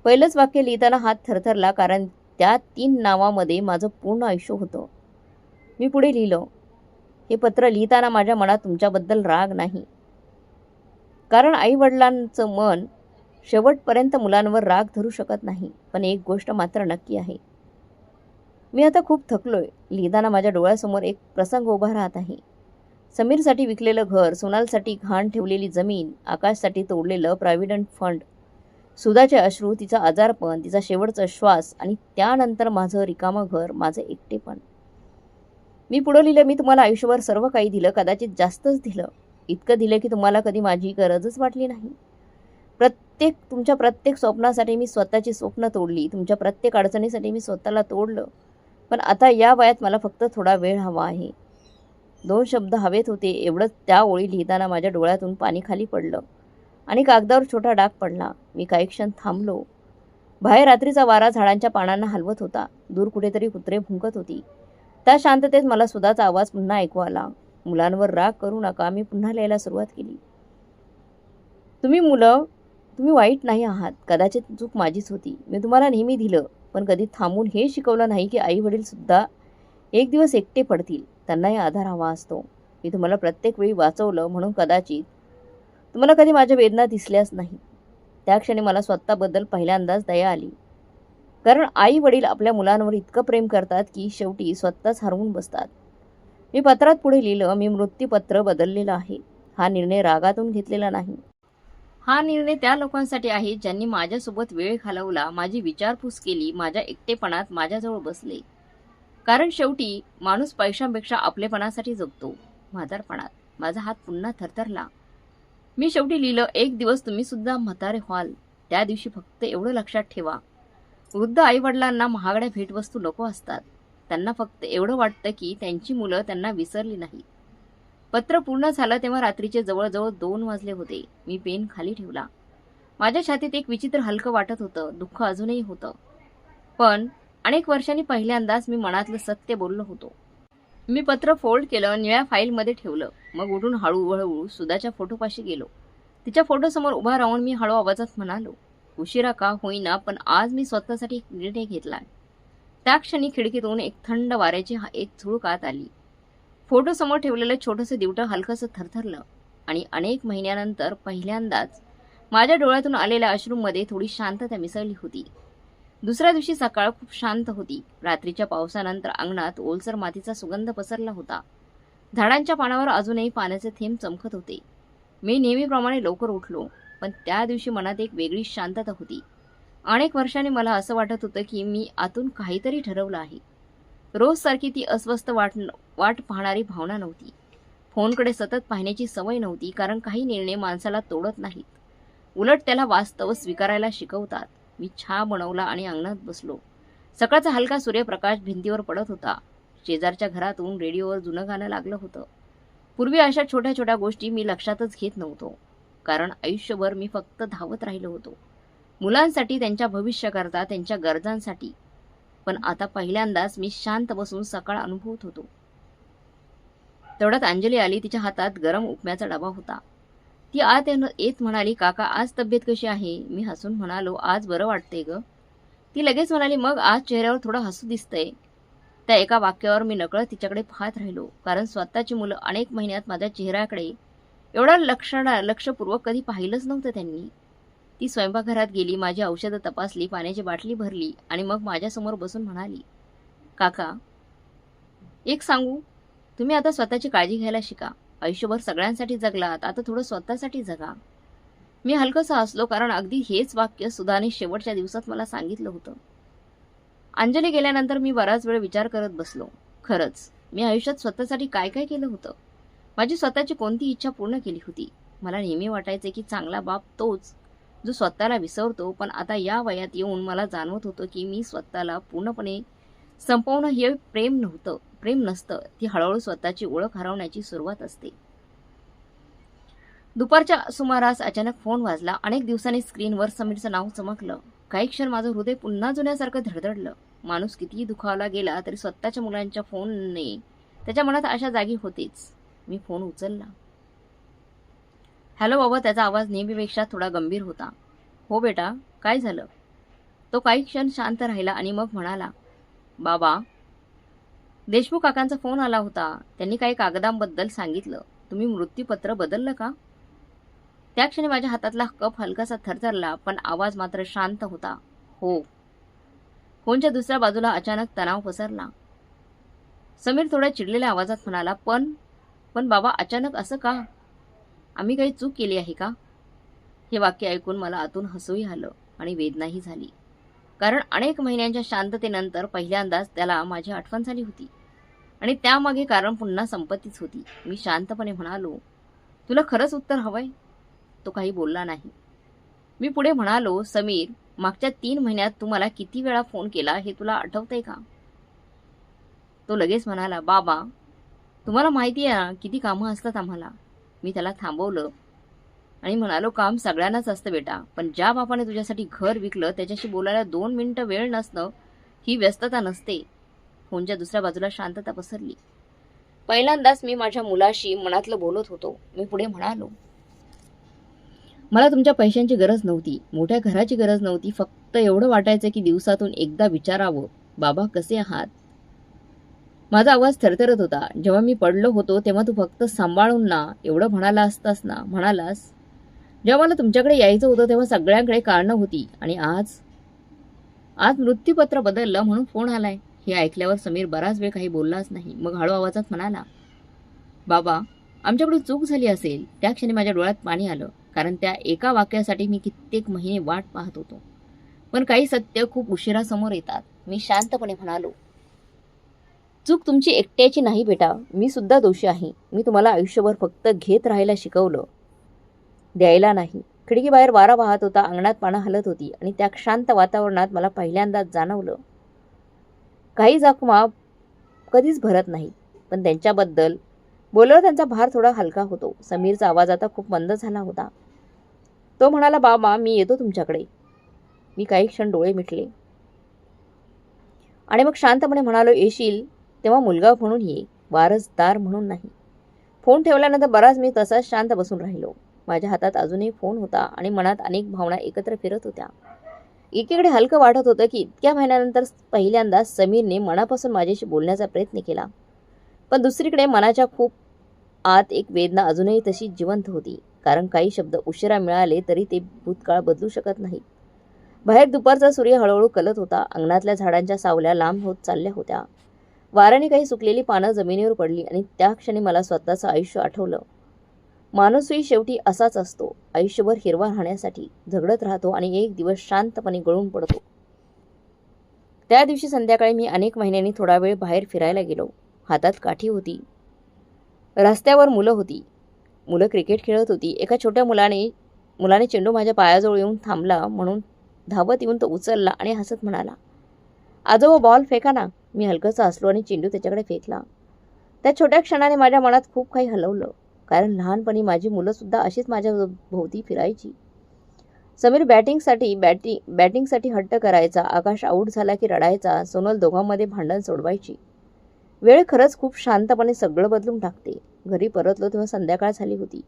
पहिलंच वाक्य लिहिताना हात थरथरला, कारण त्या 3 नावामध्ये माझं पूर्ण आयुष्य होतं. मी पुढे लिहिलं, हे पत्र लिहिताना माझ्या मनात तुमच्याबद्दल राग नाही, कारण आईवडिलांचं मन शेवटपर्यंत मुलांवर राग धरू शकत नाही. पण एक गोष्ट मात्र नक्की आहे, मी आता खूप थकलोय. लिहिताना माझ्या डोळ्यासमोर एक प्रसंग उभा राहत आहे. समीरसाठी विकलेलं घर, सोनालसाठी घाण ठेवलेली जमीन, आकाशसाठी तोडलेलं प्रॉव्हिडंट फंड, सुधाचे अश्रू, तिचा आजारपण, तिचा शेवटचा श्वास आणि त्यानंतर माझं रिकामं घर, माझं एकटेपण. मी पुढं लिहिलं, मी तुम्हाला आयुष्यभर सर्व काही दिलं, कदाचित जास्तच दिलं. इतकं दिलं की तुम्हाला कधी माझी गरजच वाटली नाही. तुमच्या प्रत्येक स्वप्नासाठी मी स्वतःची स्वप्न तोडली. तुमच्या प्रत्येक अडचणीसाठी मी स्वतःला तोडलं. पण आता या वयात मला फक्त थोडा वेळ हवा आहे. 2 शब्द हवेत होते, एवढंच. त्या ओळी लिहिताना माझ्या डोळ्यातून पाणी खाली पडलं आणि कागदावर छोटा डाग पडला. मी काही क्षण थांबलो. बाहेर रात्रीचा वारा झाडांच्या पानांना हलवत होता. दूर कुठेतरी कुत्रे भुंकत होती. त्या शांततेत मला सुधाचा आवाज पुन्हा ऐकू आला. मुलांवर राग करू नका. मी पुन्हा लिहायला सुरुवात केली. तुम्ही वाईट नाही आहात. कदाचित चूक माझीच होती. मी तुम्हाला नेहमी दिलं, पण कधी थांबून हे शिकवलं नाही की आई वडील सुद्धा एक दिवस एकटे पडतील. त्यांनाही आधार हवा असतो. मी तुम्हाला प्रत्येक वेळी वाचवलं, म्हणून कदाचित तुम्हाला कधी माझ्या वेदना दिसल्याच नाही. त्या क्षणी मला स्वतःबद्दल पहिल्यांदाच दया आली. कारण आई वडील आपल्या मुलांवर इतकं प्रेम करतात की शेवटी स्वतःच हरवून बसतात. मी पत्रात पुढे लिहिलं, मी मृत्यूपत्र बदललेलं आहे. हा निर्णय रागातून घेतलेला नाही. हा निर्णय त्या लोकांसाठी आहे ज्यांनी माझ्यासोबत वेळ घालवला, माझी विचारपूस केली, माझ्या एकटेपणात माझ्याजवळ बसले. कारण शेवटी माणूस पैशांपेक्षा आपलेपणासाठी जगतो. म्हातारपणात माझा हात पुन्हा थरथरला. मी शेवटी लिहिलं, एक दिवस तुम्ही सुद्धा म्हातारे व्हाल. त्या दिवशी फक्त एवढं लक्षात ठेवा, वृद्ध आईवडिलांना महागड्या भेटवस्तू नको असतात. त्यांना फक्त एवढं वाटतं की त्यांची मुलं त्यांना विसरली नाही. पत्र पूर्ण झालं तेव्हा रात्रीचे जवळजवळ 2 वाजले होते. मी पेन खाली ठेवला. माझ्या छातीत एक विचित्र हलकं वाटत होतं. दुःख अजूनही होतं, पण अनेक वर्षांनी पहिल्यांदाच मी मनातलं सत्य बोललो होतो. मी पत्र फोल्ड केलं, निळ्या फाईलमध्ये ठेवलं. मग उठून हळूहळू सुधाच्या फोटोपाशी गेलो. तिच्या फोटोसमोर उभा राहून मी हळू आवाजात म्हणालो, उशिरा का होईना, पण आज मी स्वतःसाठी एक निर्णय घेतला. त्या क्षणी खिडकीतून एक थंड वाऱ्याची एक झुळूक आत आली. फोटोसमोर ठेवलेलं छोटंसं दिवटं हलकंसं थरथरलं आणि अनेक महिन्यानंतर पहिल्यांदाच माझ्या डोळ्यातून आलेल्या अश्रूंमध्ये थोडी शांतता मिसळली होती. दुसऱ्या दिवशी सकाळ खूप शांत होती. रात्रीच्या पावसानंतर अंगणात ओलसर मातीचा सुगंध पसरला होता. झाडांच्या पानावर अजूनही पाण्याचे थेंब चमकत होते. मी नेहमीप्रमाणे लवकर उठलो, पण त्या दिवशी मनात एक वेगळी शांतता होती. अनेक वर्षांनी मला असं वाटत होतं की मी आतून काहीतरी ठरवलं आहे. रोज सारखी ती अस्वस्थ वाट पाहणारी भावना नव्हती. फोनकडे सतत पाहण्याची सवय नव्हती, कारण काही निर्णय माणसाला तोडत नाहीत, उलट त्याला वास्तव स्वीकारायला शिकवतात. मी चहा बनवला आणि अंगणात बसलो. सकाळचा हलका सूर्यप्रकाश भिंतीवर पडत होता. शेजारच्या घरातून रेडिओवर जुनं गाणं लागलं होतं. पूर्वी अशा छोट्या छोट्या गोष्टी मी लक्षातच घेत नव्हतो, कारण आयुष्यभर मी फक्त धावत राहिलो होतो. मुलांसाठी, त्यांच्या भविष्याकरता, त्यांच्या गरजांसाठी. पण आता पहिल्यांदाच मी शांत बसून सकाळ अनुभवत होतो. तेवढ्यात अंजली आली. तिच्या हातात गरम उपम्याचा डबा होता. ती आत येत म्हणाली, "काका, आज तब्येत कशी आहे?" मी हसून म्हणालो, "आज बरं वाटतंय ग." ती लगेच म्हणाली, "मग आज चेहऱ्यावर थोडं हसू दिसतंय." त्या एका वाक्यावर मी नकळत तिच्याकडे पाहत राहिलो, कारण स्वतःची मुलं अनेक महिन्यात माझ्या चेहऱ्याकडे एवढं लक्षपूर्वक कधी पाहिलंच नव्हतं त्यांनी. ती स्वयंपाकघरात गेली, माझी औषधं तपासली, पाण्याची बाटली भरली आणि मग माझ्यासमोर बसून म्हणाली, "काका, एक सांगू, तुम्ही आता स्वतःची काळजी घ्यायला शिका. आयुष्यभर सगळ्यांसाठी जगलात, आता थोडं स्वतःसाठी जगा." मी हलकंसं हसलो, कारण अगदी हेच वाक्य सुधाने शेवटच्या दिवसात मला सांगितलं होतं. अंजली गेल्यानंतर मी बराच वेळ विचार करत बसलो. खरंच, मी आयुष्यात स्वतःसाठी काय काय केलं होतं? माझी स्वतःची कोणती इच्छा पूर्ण केली होती? मला नेहमी वाटायचे की चांगला बाप तोच जो स्वतःला विसरतो, पण आता या वयात येऊन मला जाणवत होतं की मी स्वतःला पूर्णपणे संपवणं हे प्रेम नसतं. ती हळूहळू स्वतःची ओळख हरवण्याची सुरुवात असते. दुपारच्या सुमारास अचानक फोन वाजला. अनेक दिवसांनी स्क्रीनवर समीरचं नाव चमकलं. काही क्षण माझं हृदय पुन्हा जुन्यासारखं धडधडलं. माणूस कितीही दुखावला गेला तरी स्वतःच्या मुलांच्या फोनने त्याच्या मनात अशा जागी होतेच. मी फोन उचलला. "हॅलो बाबा." त्याचा आवाज नेहमीपेक्षा थोडा गंभीर होता. "हो बेटा, काय झालं?" तो काही क्षण शांत राहिला आणि मग म्हणाला, "बाबा, देशमुख काकांचा फोन आला होता. त्यांनी काही कागदांबद्दल सांगितलं. तुम्ही मृत्यूपत्र बदललं का?" त्या क्षणी माझ्या हातातला कप हलकासा थरथरला, पण आवाज मात्र शांत होता. "हो." फोनच्या दुसऱ्या बाजूला अचानक तणाव पसरला. समीर थोड्या चिडलेल्या आवाजात म्हणाला, पण बाबा, अचानक असं का? आम्ही काही चूक केली आहे का?" हे वाक्य ऐकून मला आतून हसूही आलं आणि वेदनाही झाली, कारण अनेक महिन्यांच्या शांततेनंतर पहिल्यांदाच त्याला माझी आठवण झाली होती आणि त्यामागे कारण पुन्हा संपत्तीच होती. मी शांतपणे म्हणालो, "तुला खरंच उत्तर हवंय?" तो काही बोलला नाही. मी पुढे म्हणालो, "समीर, मागच्या 3 महिन्यात तू मला किती वेळा फोन केला हे तुला आठवतंय का?" तो लगेच म्हणाला, "बाबा, तुम्हाला माहिती आहे ना किती कामं असतात आम्हाला." मी त्याला थांबवलं आणि म्हणालो, "काम सगळ्यांनाच असतं बेटा, पण ज्या बापाने तुझ्यासाठी घर विकलं त्याच्याशी बोलायला 2 मिनिटं वेळ नसणं ही व्यस्तता नसते." फोनच्या दुसऱ्या बाजूला शांतता पसरली. पहिल्यांदाच मी माझ्या मुलाशी मनातलं बोलत होतो. मी पुढे म्हणालो, "मला तुमच्या पैशांची गरज नव्हती, मोठ्या घराची गरज नव्हती. फक्त एवढं वाटायचं की दिवसातून एकदा विचारावं, बाबा कसे आहात?" माझा आवाज थरथरत होता. "जेव्हा मी पडलो होतो तेव्हा तू फक्त सांभाळून ना एवढं म्हणालास. जेव्हा मला तुमच्याकडे यायचं होतं तेव्हा सगळ्यांकडे कारणं होती. आणि आज मृत्यूपत्र बदललं म्हणून फोन आलाय." हे ऐकल्यावर समीर बराच वेळ काही बोललाच नाही. मग हळू आवाजात म्हणाला, "बाबा, आमच्याकडून चूक झाली असेल." त्या क्षणी माझ्या डोळ्यात पाणी आलं, कारण त्या एका वाक्यासाठी मी कित्येक महिने वाट पाहत होतो. पण काही सत्य खूप उशिरा समोर येतात. मी शांतपणे म्हणालो, "चूक तुमची एकट्याची नाही बेटा, मी सुद्धा दोषी आहे. मी तुम्हाला आयुष्यभर फक्त घेत राहायला शिकवलं, द्यायला नाही." खिडकीबाहेर वारा वाहत होता, अंगणात पानं हलत होती आणि त्या शांत वातावरणात मला पहिल्यांदाच जाणवलं, काही जखमा कधीच भरत नाहीत, पण त्यांच्याबद्दल बोलल्यावर त्यांचा भार थोडा हलका होतो. समीरचा आवाज आता खूप मंद झाला होता. तो म्हणाला, "बाबा, मी येतो तुमच्याकडे." मी काही क्षण डोळे मिटले आणि मग शांतपणे म्हणालो, "येशील तेव्हा मुलगा म्हणून ये, वारसदार म्हणून नाही." फोन ठेवल्यानंतर बराच मी तसाच शांत बसून राहिलो. माझ्या हातात अजूनही फोन होता आणि मनात अनेक भावना एकत्र फिरत होत्या. एकीकडे हलकं वाटत होतं की इतक्या महिन्यानंतर पहिल्यांदा समीरने मनापासून माझ्याशी बोलण्याचा प्रयत्न केला, पण दुसरीकडे मनाच्या खूप आत एक वेदना अजूनही तशी जिवंत होती, कारण काही शब्द उशिरा मिळाले तरी ते भूतकाळ बदलू शकत नाहीत. बाहेर दुपारचा सूर्य हळूहळू कलत होता. अंगणातल्या झाडांच्या सावल्या लांब होत चालल्या होत्या. वाऱ्याने काही सुकलेली पानं जमिनीवर पडली आणि त्या क्षणी मला स्वतःचं आयुष्य आठवलं. माणूसही शेवटी असाच असतो, आयुष्यभर हिरवा राहण्यासाठी झगडत राहतो आणि एक दिवस शांतपणे गळून पडतो. त्या दिवशी संध्याकाळी मी अनेक महिन्यांनी थोडा वेळ बाहेर फिरायला गेलो. हातात काठी होती. रस्त्यावर मुलं होती. मुलं क्रिकेट खेळत होती. एका छोट्या मुलाने चेंडू माझ्या पायाजवळ येऊन थांबला म्हणून धावत येऊन तो उचलला आणि हसत म्हणाला, "आजोबा, बॉल फेका ना." मी हलकंसं हसलो आणि चेंडू त्याच्याकडे फेकला. त्या छोट्या क्षणाने माझ्या मनात खूप काही हलवलं, कारण लहानपणी माझी मुलं सुद्धा अशीच माझ्या भोवती फिरायची. समीर बॅटिंगसाठी हट्ट करायचा, आकाश आऊट झाला की रडायचा, सोनल दोघांमध्ये भांडण सोडवायची. वेळ खरंच खूप शांतपणे सगळं बदलून टाकते. घरी परतलो तेव्हा संध्याकाळ झाली होती.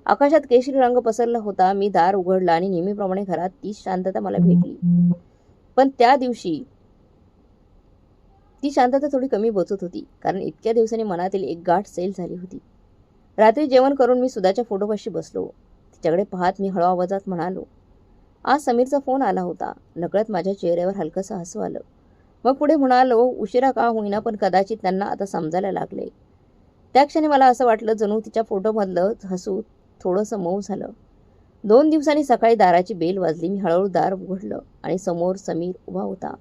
आकाशात केशरी रंग पसरला होता. मी दार उघडलं आणि नेहमीप्रमाणे घरात तीच शांतता मला भेटली. पण त्या दिवशी ती शांतता थोडी कमी बोचत होती, कारण इतक्या दिवसांनी मनातील एक गाठ सैल झाली होती. रात्री जेवण करून मी सुधाच्या फोटोपाशी बसलो. तिच्याकडे पाहत मी हळू आवाजात म्हणालो, आज समीरचा फोन आला होता. नकळत माझ्या चेहऱ्यावर हलकंसं हसू आलं. मग पुढे म्हणालो, उशिरा का होईना पण कदाचित त्यांना आता समजायला लागले. त्या क्षणी मला असं वाटलं जणू तिच्या फोटोमधलं हसू थोडंसं मऊ झालं. 2 दिवसांनी सकाळी दाराची बेल वाजली. मी हळूहळू दार उघडलं आणि समोर समीर उभा होता.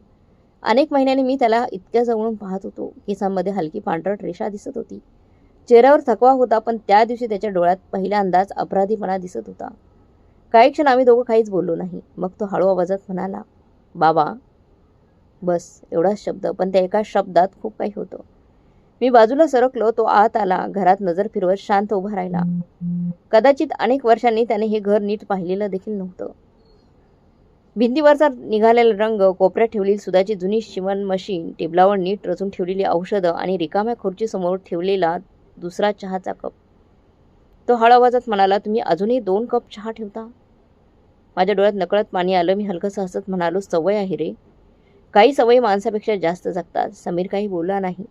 अनेक महिन्यांनी मी त्याला इतक्या जवळून पाहत होतो. केसांमध्ये हलकी पांढरट रेषा दिसत होती. चेहऱ्यावर थकवा होता, पण त्या दिवशी त्याच्या डोळ्यात पहिल्यांदाच अपराधीपणा दिसत होता. काही क्षण आम्ही दोघं काहीच बोललो नाही. मग तो हळू आवाजात म्हणाला, बाबा. बस एवढाच शब्द, पण त्या एका शब्दात खूप काही होतं. मी बाजूला सरकलो. तो आत आला. घरात नजर फिरवत शांत उभा राहिला. कदाचित अनेक वर्षांनी त्याने हे घर नीट पाहिलेलं देखील नव्हतं. भिंतीवरचा निघालेला रंग, कोपऱ्यात ठेवलेली सुधाची जुनी शिवण मशीन, टेबलावर नीट रचून ठेवलेली औषधं आणि रिकाम्या खुर्चीसमोर ठेवलेला दुसरा चहाचा कप. तो हळू आवाजात म्हणाला, तुम्ही अजूनही 2 कप चहा ठेवता? माझ्या डोळ्यात नकळत पाणी आलं. मी हलकंसं हसत म्हणालो, सवय आहे रे. काही सवयी माणसापेक्षा जास्त जगतात. समीर काही बोलला नाही.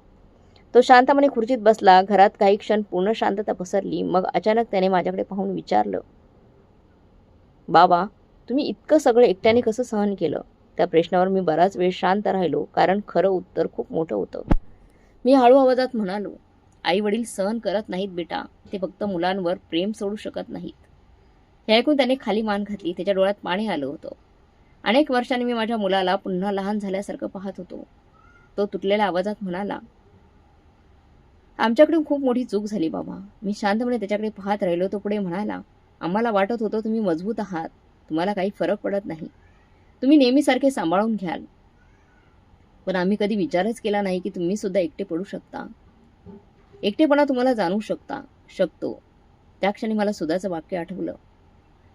तो शांतपणे खुर्चीत बसला. घरात काही क्षण पूर्ण शांतता पसरली. मग अचानक त्याने माझ्याकडे पाहून विचारलं, बाबा, तुम्ही इतकं सगळं एकट्याने कसं सहन केलं? त्या प्रश्नावर मी बराच वेळ शांत राहिलो, कारण खरं उत्तर खूप मोठं होतं. मी हळू आवाजात म्हणालो, आई वडील सहन करत नाहीत बेटा, ते फक्त मुलांवर प्रेम सोडू शकत नाहीत. हे ऐकून त्याने खाली मान घातली. त्याच्या डोळ्यात पाणी आलं होतं. अनेक वर्षांनी मी माझ्या मुलाला पुन्हा लहान झाल्यासारखं पाहत होतो. तो तुटलेल्या आवाजात म्हणाला, आमच्याकडून खूप मोठी चूक झाली बाबा. मी शांतपणे त्याच्याकडे पाहत राहिलो. तो पुढे म्हणाला, आम्हाला वाटत होतं तुम्ही मजबूत आहात, तुम्हाला काही फरक पडत नाही, तुम्ही नेहमीसारखे सांभाळून घ्याल. पण आम्ही कधी विचारच केला नाही की तुम्ही सुद्धा एकटे पडू शकता. एकटेपणा तुम्हाला जाणवू शकतो. त्या क्षणी मला सुधाचं वाक्य आठवलं,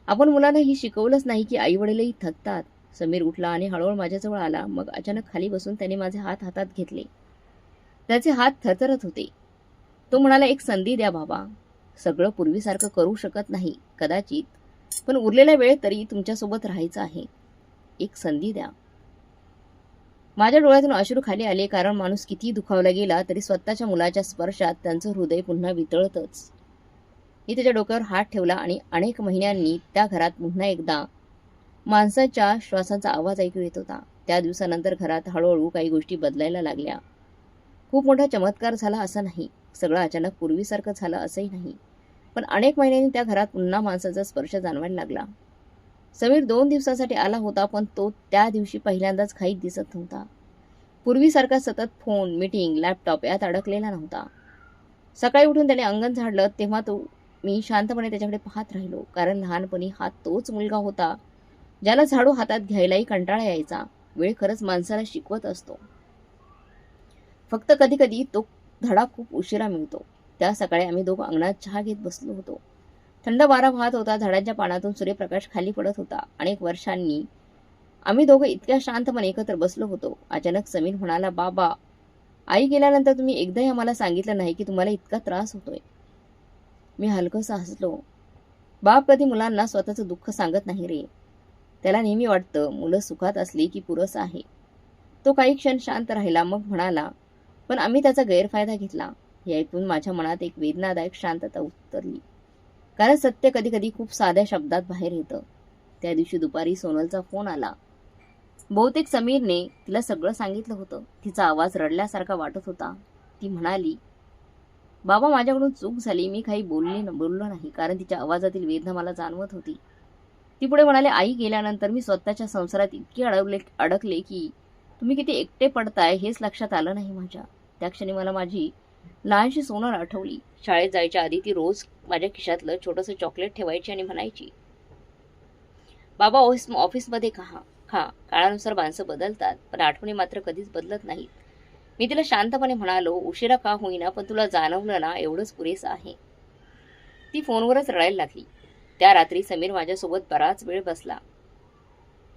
आपण मुलांना ही शिकवलंच नाही की आई वडीलही थकतात. समीर उठला आणि हळूहळू माझ्याजवळ आला. मग अचानक खाली बसून त्याने माझे हात हातात घेतले. त्याचे हात थरथरत होते. तो म्हणाला, एक संधी द्या बाबा. सगळं पूर्वीसारखं करू शकत नाही कदाचित, पण उरलेल्या वेळेत तरी तुमच्यासोबत राहायचं आहे. एक संधी द्या. माझ्या डोळ्यातून अश्रू खाली आले, कारण माणूस कितीही दुखावला गेला तरी स्वतःच्या मुलाच्या स्पर्शात त्यांचं हृदय पुन्हा वितळतच. मी त्याच्या डोक्यावर हात ठेवला आणि अनेक महिन्यांनी त्या घरात पुन्हा एकदा माणसाच्या श्वासाचा आवाज ऐकू येत होता. त्या दिवसानंतर घरात हळूहळू काही गोष्टी बदलायला लागल्या. खूप मोठा चमत्कार झाला असं नाही, सगळं अचानक पूर्वीसारखं झालं असंही नाही, पण अनेक महिन्यांनी त्या घरात पुन्हा माणसाचा स्पर्श जाणवायला लागला. समीर 2 दिवसासाठी आला होता, पण तो त्या दिवशी पहिल्यांदाच घाईत दिसत नव्हता. पूर्वीसारखा सतत फोन, मीटिंग, लॅपटॉप यात अडकलेला नव्हता. सकाळी उठून त्याने अंगण झाडलं तेव्हा मी शांतपणे त्याच्याकडे पाहत राहिलो, कारण लहानपणी हा तोच मुलगा होता ज्याला झाडू हातात घ्यायलाही कंटाळा यायचा. वेळ खरंच माणसाला शिकवत असतो. फक्त कधी कधी तो धडा खूप उशिरा मिळतो. त्या सकाळी आम्ही दोघं अंगणात चहा घेत बसलो होतो. थंड वारा वाहत होता. झाडांच्या पानातून सूर्यप्रकाश खाली पडत होता. अनेक वर्षांनी आम्ही दोघं इतक्या शांतपणे एकत्र बसलो होतो. अचानक समीर म्हणाला, बाबा, आई गेल्यानंतर तुम्ही एकदाही आम्हाला सांगितलं नाही की तुम्हाला इतका त्रास होतोय. मी हलकंसं हसलो. बाप कधी मुलांना स्वतःचं दुःख सांगत नाही रे. त्याला नेहमी वाटतं मुलं सुखात असली की पुरेसं आहे. तो काही क्षण शांत राहिला. मग म्हणाला, पण आम्ही त्याचा गैरफायदा घेतला. हे ऐकून माझ्या मनात एक वेदनादायक शांतता उतरली, कारण सत्य कधी कधी खूप साध्या शब्दात बाहेर येतं. त्या दिवशी दुपारी सोनलचा फोन आला. बहुतेक समीरने तिला सगळं सांगितलं होतं. तिचा आवाज रडल्यासारखा वाटत होता. ती म्हणाली, बाबा, माझ्याकडून चूक झाली. मी काही बोललो नाही, कारण तिच्या आवाजातील वेदना मला जाणवत होती. ती पुढे म्हणाले, आई गेल्यानंतर मी स्वतःच्या संसारात इतके अडकले की तुम्ही किती एकटे पडताय हेच लक्षात आलं नाही माझ्या. त्या क्षणी मला माझी लहानशी सोनल आठवली. शाळेत जायच्या आधी ती रोज माझ्या खिशातलं छोटंसं चॉकलेट ठेवायची आणि म्हणायची, बाबा, ऑफिसमध्ये खा. काळानुसार माणसं बदलतात, पण आठवणी मात्र कधीच बदलत नाहीत. मी तिला शांतपणे म्हणालो, उशिरा का होईना, पण तुला जाणवलं ना, एवढंच पुरेसं आहे. ती फोनवरच रडायला लागली. त्या रात्री समीर माझ्यासोबत बराच वेळ बसला.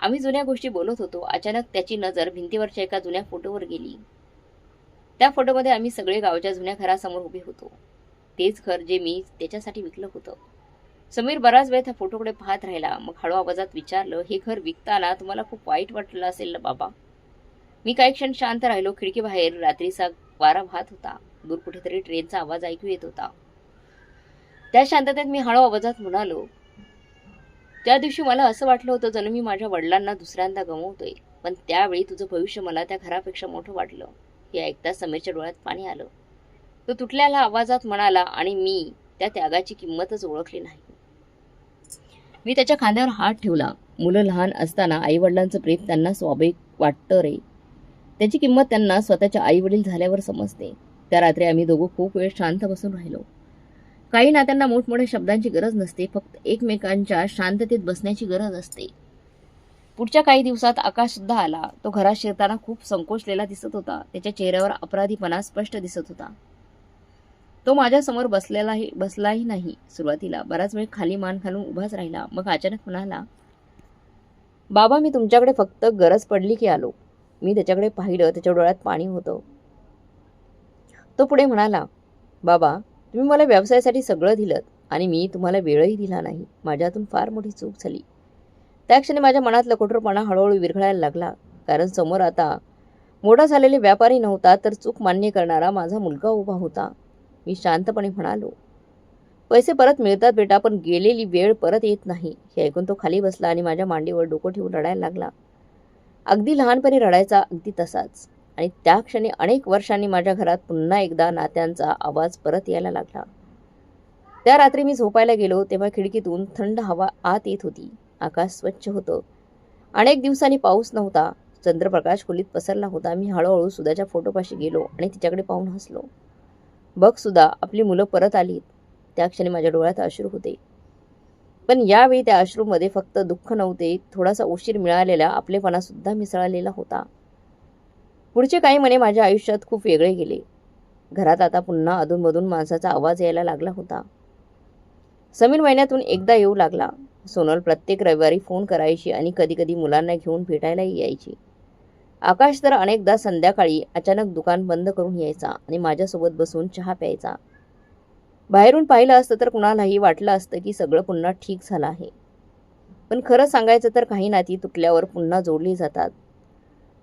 आम्ही जुन्या गोष्टी बोलत होतो. अचानक त्याची नजर भिंतीवरच्या एका जुन्या फोटोवर गेली. त्या फोटोमध्ये आम्ही सगळे गावच्या जुन्या घरासमोर उभे होतो. तेच घर जे मी त्याच्यासाठी विकलं होतं. समीर बराच वेळ त्या फोटोकडे पाहत राहिला. मग हळू आवाजात विचारलं, हे घर विकताना तुम्हाला खूप वाईट वाटलं असेल ना बाबा? मी काही क्षण शांत राहिलो. खिडकीबाहेर रात्रीचा वारा वाहत होता. दूर कुठेतरी ट्रेनचा आवाज ऐकू येत होता. त्या शांततेत मी हळू आवाजात म्हणालो, त्या दिवशी मला असं वाटलं होतं जणू मी माझ्या वडिलांना दुसऱ्यांदा गमावतोय. पण त्यावेळी तुझं भविष्य मला त्या घरापेक्षा मोठं वाटलं. हे ऐकता समीरच्या डोळ्यात पाणी आलं. तो तुटलेल्या आवाजात म्हणाला, आणि मी त्या त्यागाची किंमतच ओळखली नाही. मी त्याच्या खांद्यावर हात ठेवला. मुलं लहान असताना आई वडिलांचं प्रेम त्यांना स्वाभाविक वाटतं रे. त्याची किंमत त्यांना स्वतःच्या आई वडील झाल्यावर समजते. त्या रात्री आम्ही दोघं खूप वेळ शांत बसून राहिलो. काही नात्यांना मोठमोठ्या शब्दांची गरज नसते, फक्त एकमेकांच्या शांततेत बसण्याची गरज असते. पुढच्या काही दिवसात आकाश सुद्धा आला. तो घरात शिरताना खूप संकोचलेला दिसत होता. त्याच्या चेहऱ्यावर अपराधीपणा स्पष्ट दिसत होता. तो माझ्यासमोर बसलाही नाही. सुरुवातीला बराच वेळ खाली मान घालून उभाच राहिला. मग अचानक म्हणाला, बाबा मी तुमच्याकडे फक्त गरज पडली की आलो. मी त्याच्याकडे पाहिलं. त्याच्या डोळ्यात पाणी होतं. तो पुढे म्हणाला, बाबा तुम्ही मला व्यवसायासाठी सगळं दिलं आणि मी तुम्हाला वेळही दिला नाही. माझ्यातून फार मोठी चूक झाली. त्या क्षणी माझ्या मनातला कठोरपणा हळूहळू विरघळायला लागला. कारण समोर आता मोठा झालेले व्यापारी नव्हता, तर चूक मान्य करणारा माझा मुलगा उभा होता. मी शांतपणे म्हणालो, पैसे परत मिळतात बेटा, पण गेलेली वेळ परत येत नाही. हे ऐकून तो खाली बसला आणि माझ्या मांडीवर डोकं ठेवून रडायला लागला. अगदी लहानपणी रडायचा, अगदी तसाच. आणि त्या क्षणी अनेक वर्षांनी माझ्या घरात पुन्हा एकदा नात्यांचा आवाज परत यायला लागला. त्या रात्री मी झोपायला गेलो तेव्हा खिडकीतून थंड हवा आत येत होती. आकाश स्वच्छ होतं. अनेक दिवसांनी पाऊस नव्हता. चंद्रप्रकाश खोलीत पसरला होता. मी हळूहळू सुधाच्या फोटोपाशी गेलो आणि तिच्याकडे पाहून हसलो. बघ सुधा, आपली मुलं परत आलीत. त्या क्षणी माझ्या डोळ्यात अश्रू होते. पण यावेळी त्या अश्रूमध्ये फक्त दुःख नव्हते, थोडासा उशीर मिळालेला आपलेपणा सुद्धा मिसळलेला होता. पुढचे काही महिने माझ्या आयुष्यात खूप वेगळे गेले. घरात आता पुन्हा अधूनमधून माणसाचा आवाज यायला लागला होता. समीर महिन्यातून एकदा येऊ लागला. सोनल प्रत्येक रविवारी फोन करायची आणि कधीकधी मुलांना घेऊन भेटायलाही यायची. आकाश तर अनेकदा संध्याकाळी अचानक दुकान बंद करून यायचा आणि माझ्यासोबत बसून चहा प्यायचा. बाहेरून पाहिलं असतं तर कुणालाही वाटलं असतं की सगळं पुन्हा ठीक झालं आहे. पण खरं सांगायचं तर काही नाती तुटल्यावर पुन्हा जोडली जातात.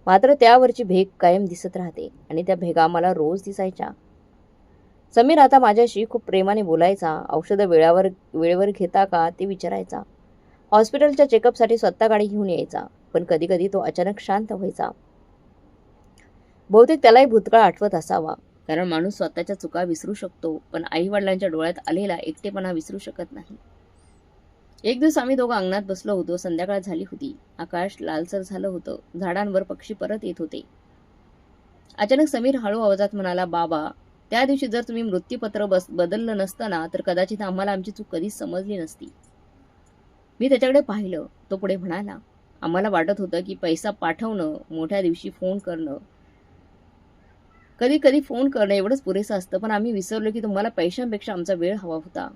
मात्र त्यावरची भेग कायम दिसत राहते आणि त्या भेगा मला रोज दिसायच्या. समीर आता माझ्याशी खूप प्रेमाने बोलायचा. औषधं वेळेवर घेता का ते विचारायचा. हॉस्पिटलच्या चेकअपसाठी स्वतः गाडी घेऊन यायचा. पण कधीकधी तो अचानक शांत व्हायचा. बहुतेक त्यालाही भूतकाळ आठवत असावा. कारण माणूस स्वतःच्या चुका विसरू शकतो, पण आई वडिलांच्या डोळ्यात आलेला एकटेपणा विसरू शकत नाही. एक दिवस आम्ही दोघं अंगणात बसलो होतो. संध्याकाळ झाली होती. आकाश लालसर झालं होतं. झाडांवर पक्षी परत येत होते. अचानक समीर हळू आवाजात म्हणाला, बाबा त्या दिवशी जर तुम्ही मृत्यूपत्र बदललं नसतं ना, तर कदाचित आम्हाला आमची चूक कधीच समजली नसती. मी त्याच्याकडे पाहिलं. तो पुढे म्हणाला, आम्हाला वाटत होतं की पैसा पाठवणं, मोठ्या दिवशी फोन करणं, कधी कधी फोन करणं एवढंच पुरेसं असतं. पण आम्ही विसरलो की तुम्हाला पैशांपेक्षा आमचा वेळ हवा होता.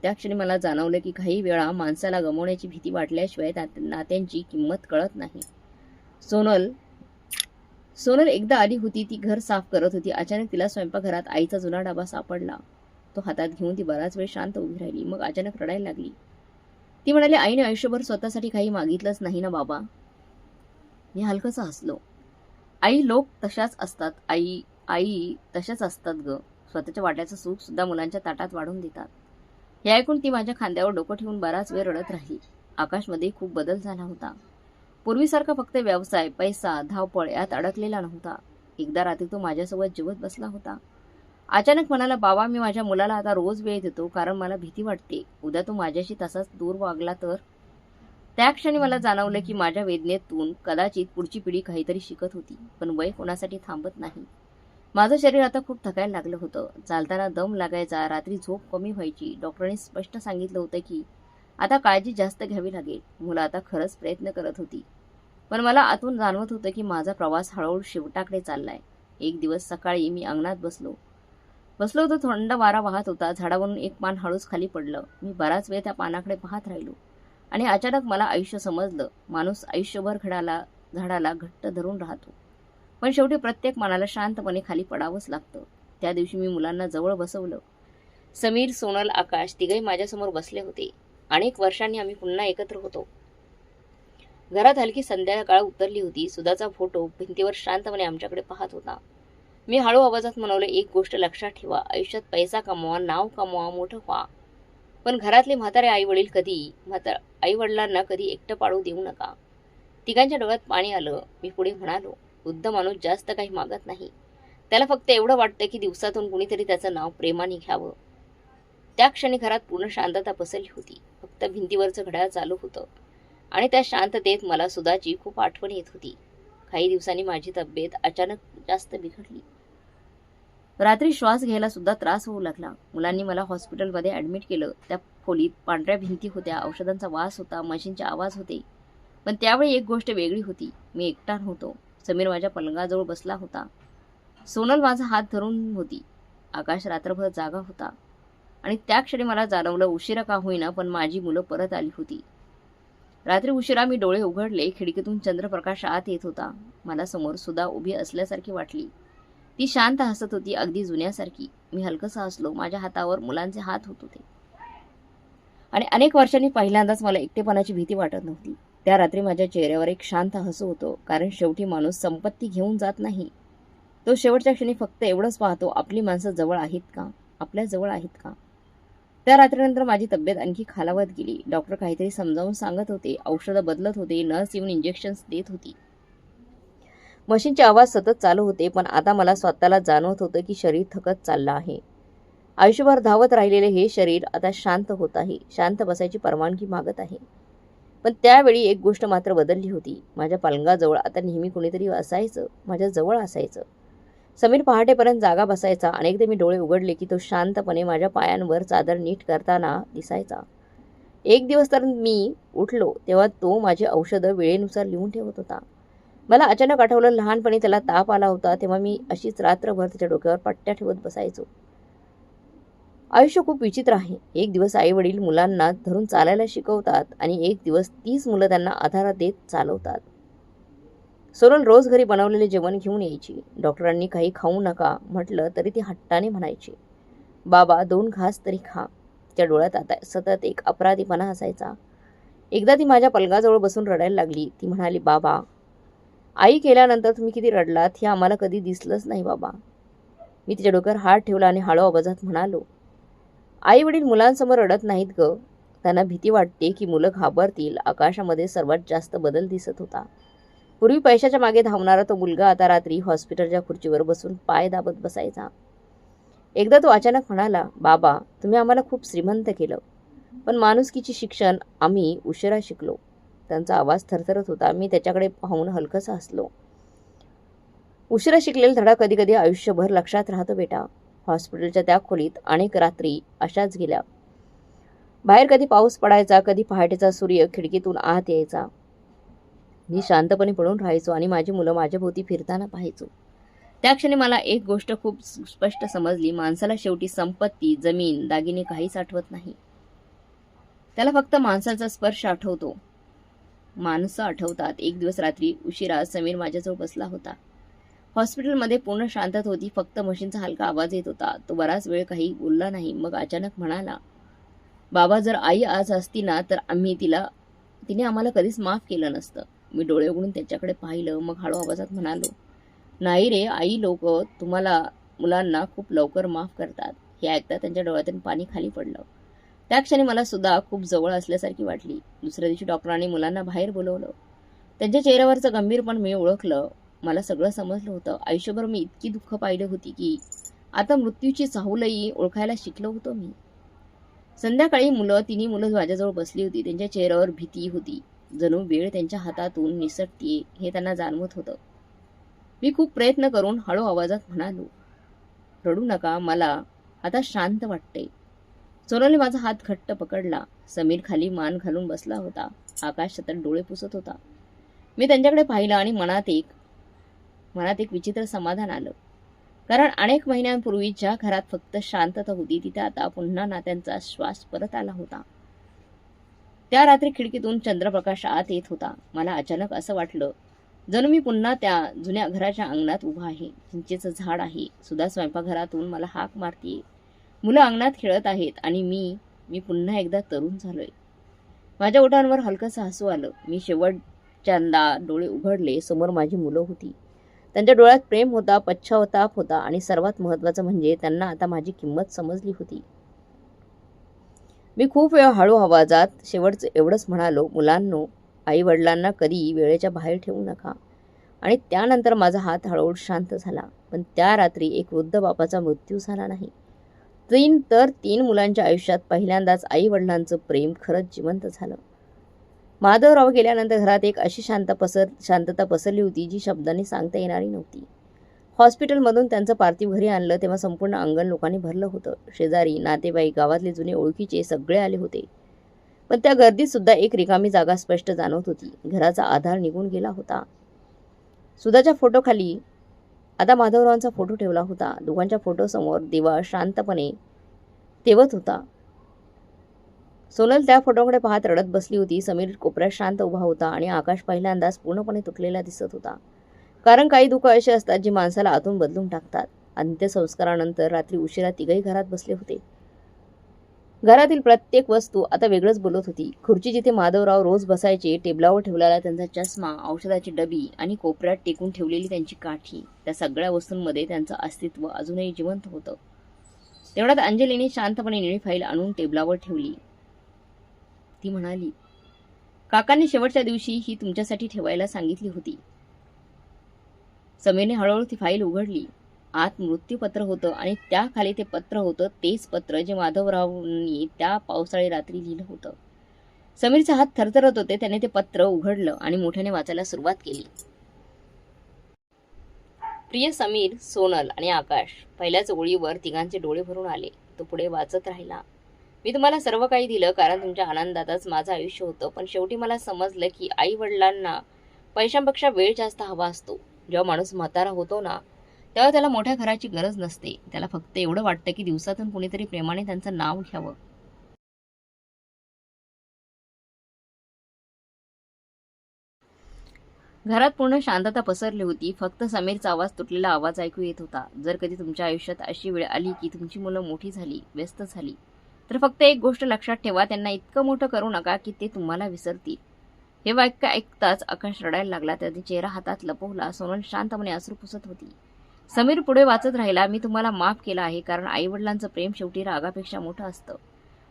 त्या क्षणी मला जाणवलं की काही वेळा माणसाला गमावण्याची भीती वाटल्याशिवाय नात्यांची किंमत कळत नाही. सोनल एकदा आली होती. ती घर साफ करत होती. अचानक तिला स्वयंपाकघरात आईचा जुना डबा सापडला. तो हातात घेऊन ती बराच वेळ शांत उभी राहिली. मग अचानक रडायला लागली. ती म्हणाली, आईने आयुष्यभर स्वतःसाठी काही मागितलंच नाही ना बाबा. मी हलकंसं हसलो. आई लोक तशाच असतात. आई तशाच असतात ग. स्वतःच्या वाट्याचं सुख सुद्धा मुलांच्या ताटात वाढून देतात. हे ऐकून ती माझ्या खांद्यावर डोकं ठेवून बराच वेळ रडत राहिली. आकाशमध्ये खूप बदल झाला होता. पूर्वीसारखा फक्त व्यवसाय, पैसा, धावपळ यात अडकलेला नव्हता. एकदा रात्री तो माझ्यासोबत जेवत बसला होता. अचानक म्हणाला, बाबा मी माझ्या मुलाला आता रोज वेळ देतो, कारण मला भीती वाटते उद्या तो माझ्याशी तसाच दूर वागला तर. त्या क्षणी मला जाणवलं की माझ्या वेदनेतून कदाचित पुढची पिढी काहीतरी शिकत होती. पण वय कोणासाठी थांबत नाही. माझं शरीर आता खूप थकायला लागलं होतं. चालताना दम लागायचा. रात्री झोप कमी व्हायची. डॉक्टरांनी स्पष्ट सांगितलं होतं की आता काळजी जास्त घ्यावी लागेल. मुलं आता खरंच प्रयत्न करत होती. पण मला आतून जाणवत होतं की माझा प्रवास हळूहळू शेवटाकडे चाललाय. एक दिवस सकाळी मी अंगणात बसलो होतो. थंड वारा वाहत होता. झाडावरून एक पान हळूच खाली पडलं. मी बराच वेळ त्या पानाकडे पाहत राहिलो. आणि अचानक मला आयुष्य समजलं. माणूस आयुष्यभर झाडाला घट्ट धरून राहतो, पण शेवटी प्रत्येक मनाला शांतपणे खाली पडावंच लागतं. त्या दिवशी मी मुलांना जवळ बसवलं. समीर, सोनल, आकाश तिघही माझ्यासमोर बसले होते. अनेक वर्षांनी आम्ही पुन्हा एकत्र होतो. घरात हलकी संध्याकाळ उतरली होती. सुधाचा फोटो भिंतीवर शांतपणे आमच्याकडे पाहत होता. मी हळू आवाजात म्हणाले, एक गोष्ट लक्षात ठेवा, आयुष्यात पैसा कमवा, नाव कमवा, मोठं व्हा, पण घरातले म्हातारे आई वडिलांना कधी एकटं पाडू देऊ नका. तिघांच्या डोळ्यात पाणी आलं. मी पुढे म्हणालो, वृद्ध माणूस जास्त काही मागत नाही. त्याला फक्त एवढं वाटतं की दिवसातून कुणीतरी त्याचं नाव प्रेमाने घ्यावं. त्या क्षणी घरात पूर्ण शांतता पसरली होती. फक्त भिंतीवरचं घड्याळ चालू होतं आणि त्या शांततेत मला सुधाची खूप आठवण येत होती. काही दिवसांनी माझी तब्येत अचानक जास्त बिघडली. रात्री श्वास घ्यायला सुद्धा त्रास होऊ लागला. मुलांनी मला हॉस्पिटलमध्ये ॲडमिट केलं. त्या खोलीत पांढऱ्या भिंती होत्या, औषधांचा वास होता, मशीनचे आवाज होते. पण त्यावेळी एक गोष्ट वेगळी होती. मी एकटा नव्हतो. समीर माझ्या पलंगाजवळ बसला होता. सोनल माझा हात धरून होती. आकाश रात्रभर जागा होता. आणि त्या क्षणी मला जाणवलं, उशिरा का होईना पण माझी मुलं परत आली होती. रात्री उशिरा मी डोळे उघडले. खिडकीतून चंद्रप्रकाश आत येत होता. मला समोर सुधा उभी असल्यासारखी वाटली. ती शांत हसत होती, अगदी जुन्यासारखी. मी हलकसा हसलो. माझ्या हातावर मुलांचे हात होत होते. आणि अनेक वर्षांनी पहिल्यांदाच मला एकटेपणाची भीती वाटत नव्हती. त्या रात्री माझ्या चेहऱ्यावर एक शांत हसू होतं. कारण शेवटी माणूस संपत्ती घेऊन जात नाही. तो शेवटच्या क्षणी फक्त एवढंच पाहतो, आपली माणसं जवळ आहेत का, आपल्या जवळ आहेत का. त्या रात्रीनंतर माझी तब्येत आणखी खालावत गेली. डॉक्टर काहीतरी समजावून सांगत होते, औषधं बदलत होते, नर्स येऊन इंजेक्शन्स देत होती. मशीनचे आवाज सतत चालू होते. पण आता मला स्वतःला जाणवत होतं की शरीर थकत चाललं आहे. आयुष्यभर धावत राहिलेले हे शरीर आता शांत होत आहे, शांत बसायची परवानगी मागत आहे. पण त्यावेळी एक गोष्ट मात्र बदलली होती. माझ्या पलंगाजवळ आता नेहमी कुणीतरी असायचं, माझ्या जवळ असायचं. समीर पहाटेपर्यंत जागा बसायचा. अनेकदा मी डोळे उघडले की तो शांतपणे माझ्या पायांवर चादर नीट करताना दिसायचा. एक दिवस तर मी उठलो तेव्हा तो माझी औषधं वेळेनुसार लिहून ठेवत होता. मला अचानक आठवलं, लहानपणी त्याला ताप आला होता तेव्हा मी अशीच रात्रभर त्याच्या डोक्यावर पट्ट्या ठेवत बसायचो. आयुष्य खूप विचित्र आहे. एक दिवस आई वडील मुलांना धरून चालायला शिकवतात आणि एक दिवस तीच मुलं त्यांना आधार देत चालवतात. सोनल रोज घरी बनवलेले जेवण घेऊन यायची. डॉक्टरांनी काही खाऊ नका म्हटलं तरी ती हट्टाने म्हणायची, बाबा 2 घास तरी खा. त्या डोळ्यात आता सतत एक अपराधीपणा असायचा. एकदा ती माझ्या पलंगाजवळ बसून रडायला लागली. ती म्हणाली, बाबा, आई केल्यानंतर तुम्ही किती रडलात हे आम्हाला कधी दिसलंच नाही बाबा. मी तिच्या डोक्यावर हात ठेवला आणि हळू आवाजात म्हणालो, आई वडील मुलांसमोर रडत नाहीत ग. त्यांना भीती वाटते की मुलं घाबरतील. आकाशामध्ये सर्वात जास्त बदल दिसत होता. पूर्वी पैशाच्या मागे धावणारा तो मुलगा आता रात्री हॉस्पिटलच्या खुर्चीवर बसून पाय दाबत बसायचा. एकदा तो अचानक म्हणाला, बाबा, तुम्ही आम्हाला खूप श्रीमंत केलं, पण माणुसकीचे शिक्षण आम्ही उशिरा शिकलो. त्यांचा आवाज थरथरत होता. मी त्याच्याकडे पाहून हलकसा हसलो. उशिरा शिकलेला धडा कधी कधी आयुष्यभर लक्षात राहतो बेटा. हॉस्पिटलच्या त्या खोलीत अनेक रात्री अशाच गेल्या. बाहेर कधी पाऊस पडायचा, कधी पहाटेचा सूर्य खिडकीतून आत यायचा. मी शांतपणे पडून राहायचो आणि माझी मुलं माझ्याभोवती फिरताना पाहायचो. त्या क्षणी मला एक गोष्ट खूप स्पष्ट समजली, माणसाला शेवटी संपत्ती, जमीन, दागिने काहीच आठवत नाही. त्याला फक्त माणसाचा स्पर्श आठवतो. माणसं आठवतात. एक दिवस रात्री उशिरा समीर माझ्याजवळ बसला होता. हॉस्पिटलमध्ये पूर्ण शांतता होती. फक्त मशीनचा हलका आवाज येत होता. तो बराच वेळ काही बोलला नाही. मग अचानक म्हणाला, बाबा, जर आई आज असती ना तर तिने आम्हाला कधीच माफ केलं नसतं. मी डोळे उघडून त्याच्याकडे पाहिलं. मग हळू आवाजात म्हणालो, नाही रे, आई लोक तुम्हाला मुलांना खूप लवकर माफ करतात. हे ऐकता त्यांच्या डोळ्यातून पाणी खाली पडलं. त्या क्षणी मला सुद्धा खूप जवळ असल्यासारखी वाटली. दुसऱ्या दिवशी डॉक्टरांनी मुलांना बाहेर बोलवलं. त्यांच्या चेहऱ्यावरचं गंभीरपण मी ओळखलं. मला सगळं समजलं होतं. आयुष्यभर मी इतकी दुःख पाहिली होती की आता मृत्यूची चाहूलही ओळखायला शिकलो होतो मी. संध्याकाळी तिन्ही मुलं माझ्याजवळ बसली होती. त्यांच्या चेहऱ्यावर भीती होती. जणू वेळ त्यांच्या हातातून निसटतीये हे त्यांना जाणवत होतं. मी खूप प्रयत्न करून हळू आवाजात म्हणालो, रडू नका, मला आता शांत वाटते. सोनलने माझा हात घट्ट पकडला. समीर खाली मान घालून बसला होता. आकाश सतत डोळे पुसत होता. मी त्यांच्याकडे पाहिलं आणि मनात एक विचित्र समाधान आलं. कारण अनेक महिन्यांपूर्वी ज्या घरात फक्त शांतता होती तिथे आता पुन्हा नात्यांचा श्वास परत आला होता. त्या रात्री खिडकीतून चंद्रप्रकाश आत येत होता. मला अचानक असं वाटलं जणू मी पुन्हा त्या जुन्या घराच्या अंगणात उभा आहे. चिंचेचं झाड आहे. सुधा स्वयंपाकघरातून मला हाक मारतीये. मुलं अंगणात खेळत आहेत आणि मी पुन्हा एकदा तरुण झालोय. माझ्या ओठांवर हलकंसं हसू आलं. मी शेवटच्यांदा डोळे उघडले. समोर माझी मुलं होती. त्यांच्या डोळ्यात प्रेम होता, पश्चाताप होता आणि सर्वात महत्त्वाचं म्हणजे त्यांना आता माझी किंमत समजली होती. मी खूप वेळ हळू आवाजात शेवटचं एवढंच म्हणालो, मुलांनो, आई वडिलांना कधी वेळेच्या बाहेर ठेवू नका. आणि त्यानंतर माझा हात हळूहळू शांत झाला. पण त्या रात्री एक वृद्ध बापाचा मृत्यू झाला नाही. तीन मुलांच्या आयुष्यात पहिल्यांदाच आई वडिलांचं प्रेम खरंच जिवंत झालं. माधवराव गेल्यानंतर घरात एक अशी शांतता पसरली होती जी शब्दांनी सांगता येणारी नव्हती. हॉस्पिटलमधून त्यांचं पार्थिव घरी आणलं तेव्हा संपूर्ण अंगण लोकांनी भरलं होतं. शेजारी, नातेवाईक, गावातले जुने ओळखीचे सगळे आले होते. पण त्या गर्दीत सुद्धा एक रिकामी जागा स्पष्ट जाणवत होती. घराचा आधार निघून गेला होता. सुधाच्या फोटोखाली आता माधवरावांचा फोटो ठेवला होता. दोघांच्या फोटोसमोर दिवा शांतपणे तेवत होता. सोनल त्या फोटोकडे पाहत रडत बसली होती. समीर कोपऱ्यात शांत उभा होता आणि आकाश पहिल्यांदाच पूर्णपणे तुटलेला दिसत होता. कारण काही दुःख असे असतात जे माणसाला आतून बदलून टाकतात. अंत्यसंस्कारानंतर रात्री उशिरा तिघही घरात बसले होते. घरातील प्रत्येक वस्तू आता वेगळंच बोलत होती. खुर्ची जिथे माधवराव रोज बसायचे, टेबलावर ठेवलेला त्यांचा चष्मा, औषधाची डबी आणि कोपऱ्यात टेकून ठेवलेली त्यांची काठी, त्या सगळ्या वस्तूंमध्ये त्यांचं अस्तित्व अजूनही जिवंत होतं. तेवढ्यात अंजलीने शांतपणे निळी फाईल आणून टेबलावर ठेवली. ती म्हणाली, काकांनी शेवटच्या दिवशी ही तुमच्यासाठी ठेवायला सांगितली होती. समीरने हळूहळू ती फाईल उघडली. आत मृत्यूपत्र होतं आणि त्याखाली ते पत्र होतं, तेच पत्र जे माधवरावांनी त्या पावसाळी रात्री लिहिलं होतं. समीरचे हात थरथरत होते. त्याने ते पत्र उघडलं आणि मोठ्याने वाचायला सुरुवात केली. प्रिय समीर, सोनल आणि आकाश. पहिल्याच ओळीवर तिघांचे डोळे भरून आले. तो पुढे वाचत राहिला. मी तुम्हाला सर्व काही दिलं कारण तुमच्या आनंदातच माझं आयुष्य होतं. पण शेवटी मला समजलं की आई वडिलांना पैशांपेक्षा वेळ जास्त हवा असतो. जेव्हा माणूस म्हातारा होतो ना, तेव्हा त्याला मोठ्या घराची गरज नसते. त्याला फक्त एवढं वाटतं की दिवसातून कुणीतरी प्रेमाने त्यांचं नाव घ्यावं. घरात पूर्ण शांतता पसरली होती. फक्त समीरचा आवाज, तुटलेला आवाज ऐकू येत होता. जर कधी तुमच्या आयुष्यात अशी वेळ आली की तुमची मुलं मोठी झाली, व्यस्त झाली, तर फक्त एक गोष्ट लक्षात ठेवा, त्यांना इतकं मोठं करू नका की ते तुम्हाला विसरतील. हे वाक्य ऐकताच आकाश रडायला लागला. त्याने चेहरा हातात लपवला. सोनल शांतपणे अश्रू पुसत होती. समीर पुढे वाचत राहिला. मी तुम्हाला माफ केलं आहे कारण आईवडिलांचं प्रेम शेवटी रागापेक्षा मोठं असतं.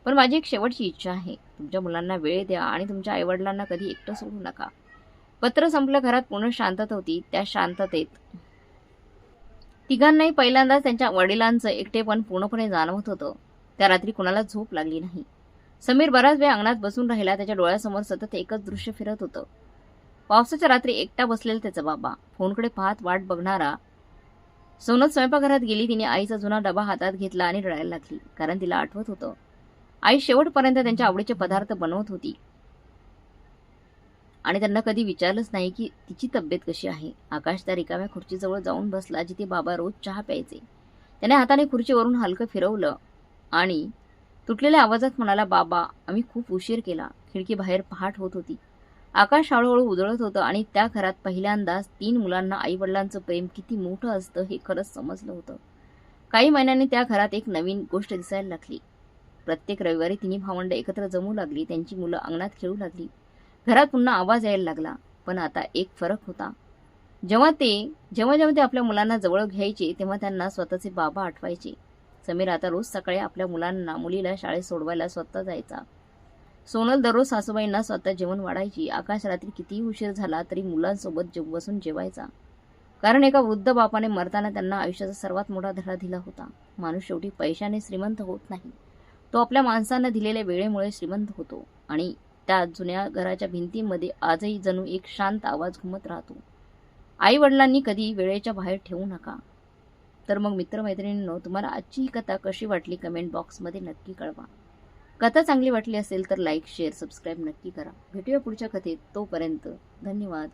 पण माझी एक शेवटची इच्छा आहे, तुमच्या मुलांना वेळ द्या आणि तुमच्या आईवडिलांना कधी एकटं सोडू नका. पत्र संपलं. घरात पूर्ण शांतता होती. त्या शांततेत तिघांनाही पहिल्यांदाच त्यांच्या वडिलांचं एकटेपण पूर्णपणे जाणवत होतं. त्या रात्री कुणाला झोप लागली नाही. समीर बराच वेळ अंगणात बसून राहिला. त्याच्या डोळ्यासमोर सतत एकच दृश्य फिरत होतं. पावसाच्या रात्री एकटा बसलेला त्याचा बाबा, फोनकडे पाहत वाट बघणारा. सोनल स्वयंपाकघरात गेली. तिने आईचा जुना डबा हातात घेतला आणि रडायला लागली. कारण तिला आठवत होतं, आई शेवटपर्यंत त्यांच्या आवडीचे पदार्थ बनवत होती आणि त्यांना कधी विचारलंच नाही की तिची तब्येत कशी आहे. आकाश त्या रिकाम्या खुर्चीजवळ जाऊन बसला जिथे बाबा रोज चहा प्यायचे. त्याने हाताने खुर्चीवरून हलकं फिरवलं आणि तुटलेल्या आवाजात म्हणाला, बाबा, आम्ही खूप उशीर केला. खिडकी बाहेर पहाट होत होती. आकाश हळूहळू उजळत होतं आणि त्या घरात पहिल्यांदाच 3 मुलांना आईवडिलांचं प्रेम किती मोठं असतं हे खरंच समजलं होतं. काही महिन्यांनी त्या घरात एक नवीन गोष्ट दिसायला लागली. प्रत्येक रविवारी 3 भावंड एकत्र जमू लागली. त्यांची मुलं अंगणात खेळू लागली. घरात पुन्हा आवाज यायला लागला. पण आता एक फरक होता. जेव्हा ते आपल्या मुलांना जवळ घ्यायचे तेव्हा त्यांना स्वतःचे बाबा आठवायचे. समीर आता रोज सकाळी आपल्या मुलीला शाळेत सोडवायला स्वतः जायचा. सोनल दररोज सासूबाईंना स्वतः जेवण वाढायची. आकाश रात्री कितीही उशीर झाला तरी मुलांसोबत बसून जेवायचा. कारण एका वृद्ध बापाने मरताना त्यांना आयुष्याचा सर्वात मोठा धडा दिला होता. माणूस शेवटी पैशाने श्रीमंत होत नाही, तो आपल्या माणसांना दिलेल्या वेळेमुळे श्रीमंत होतो. आणि त्या जुन्या घराच्या भिंतींमध्ये आजही जणू एक शांत आवाज घुमत राहतो, आई वडिलांनी कधी वेळेच्या बाहेर ठेवू नका. तर मग मित्रमैत्रिणींनो, तुम्हाला आजची ही कथा कशी वाटली कमेंट बॉक्समध्ये नक्की कळवा. कथा चांगली वाटली असेल तर लाईक, शेअर, सबस्क्राईब नक्की करा. भेटूया पुढच्या कथेत. तोपर्यंत धन्यवाद.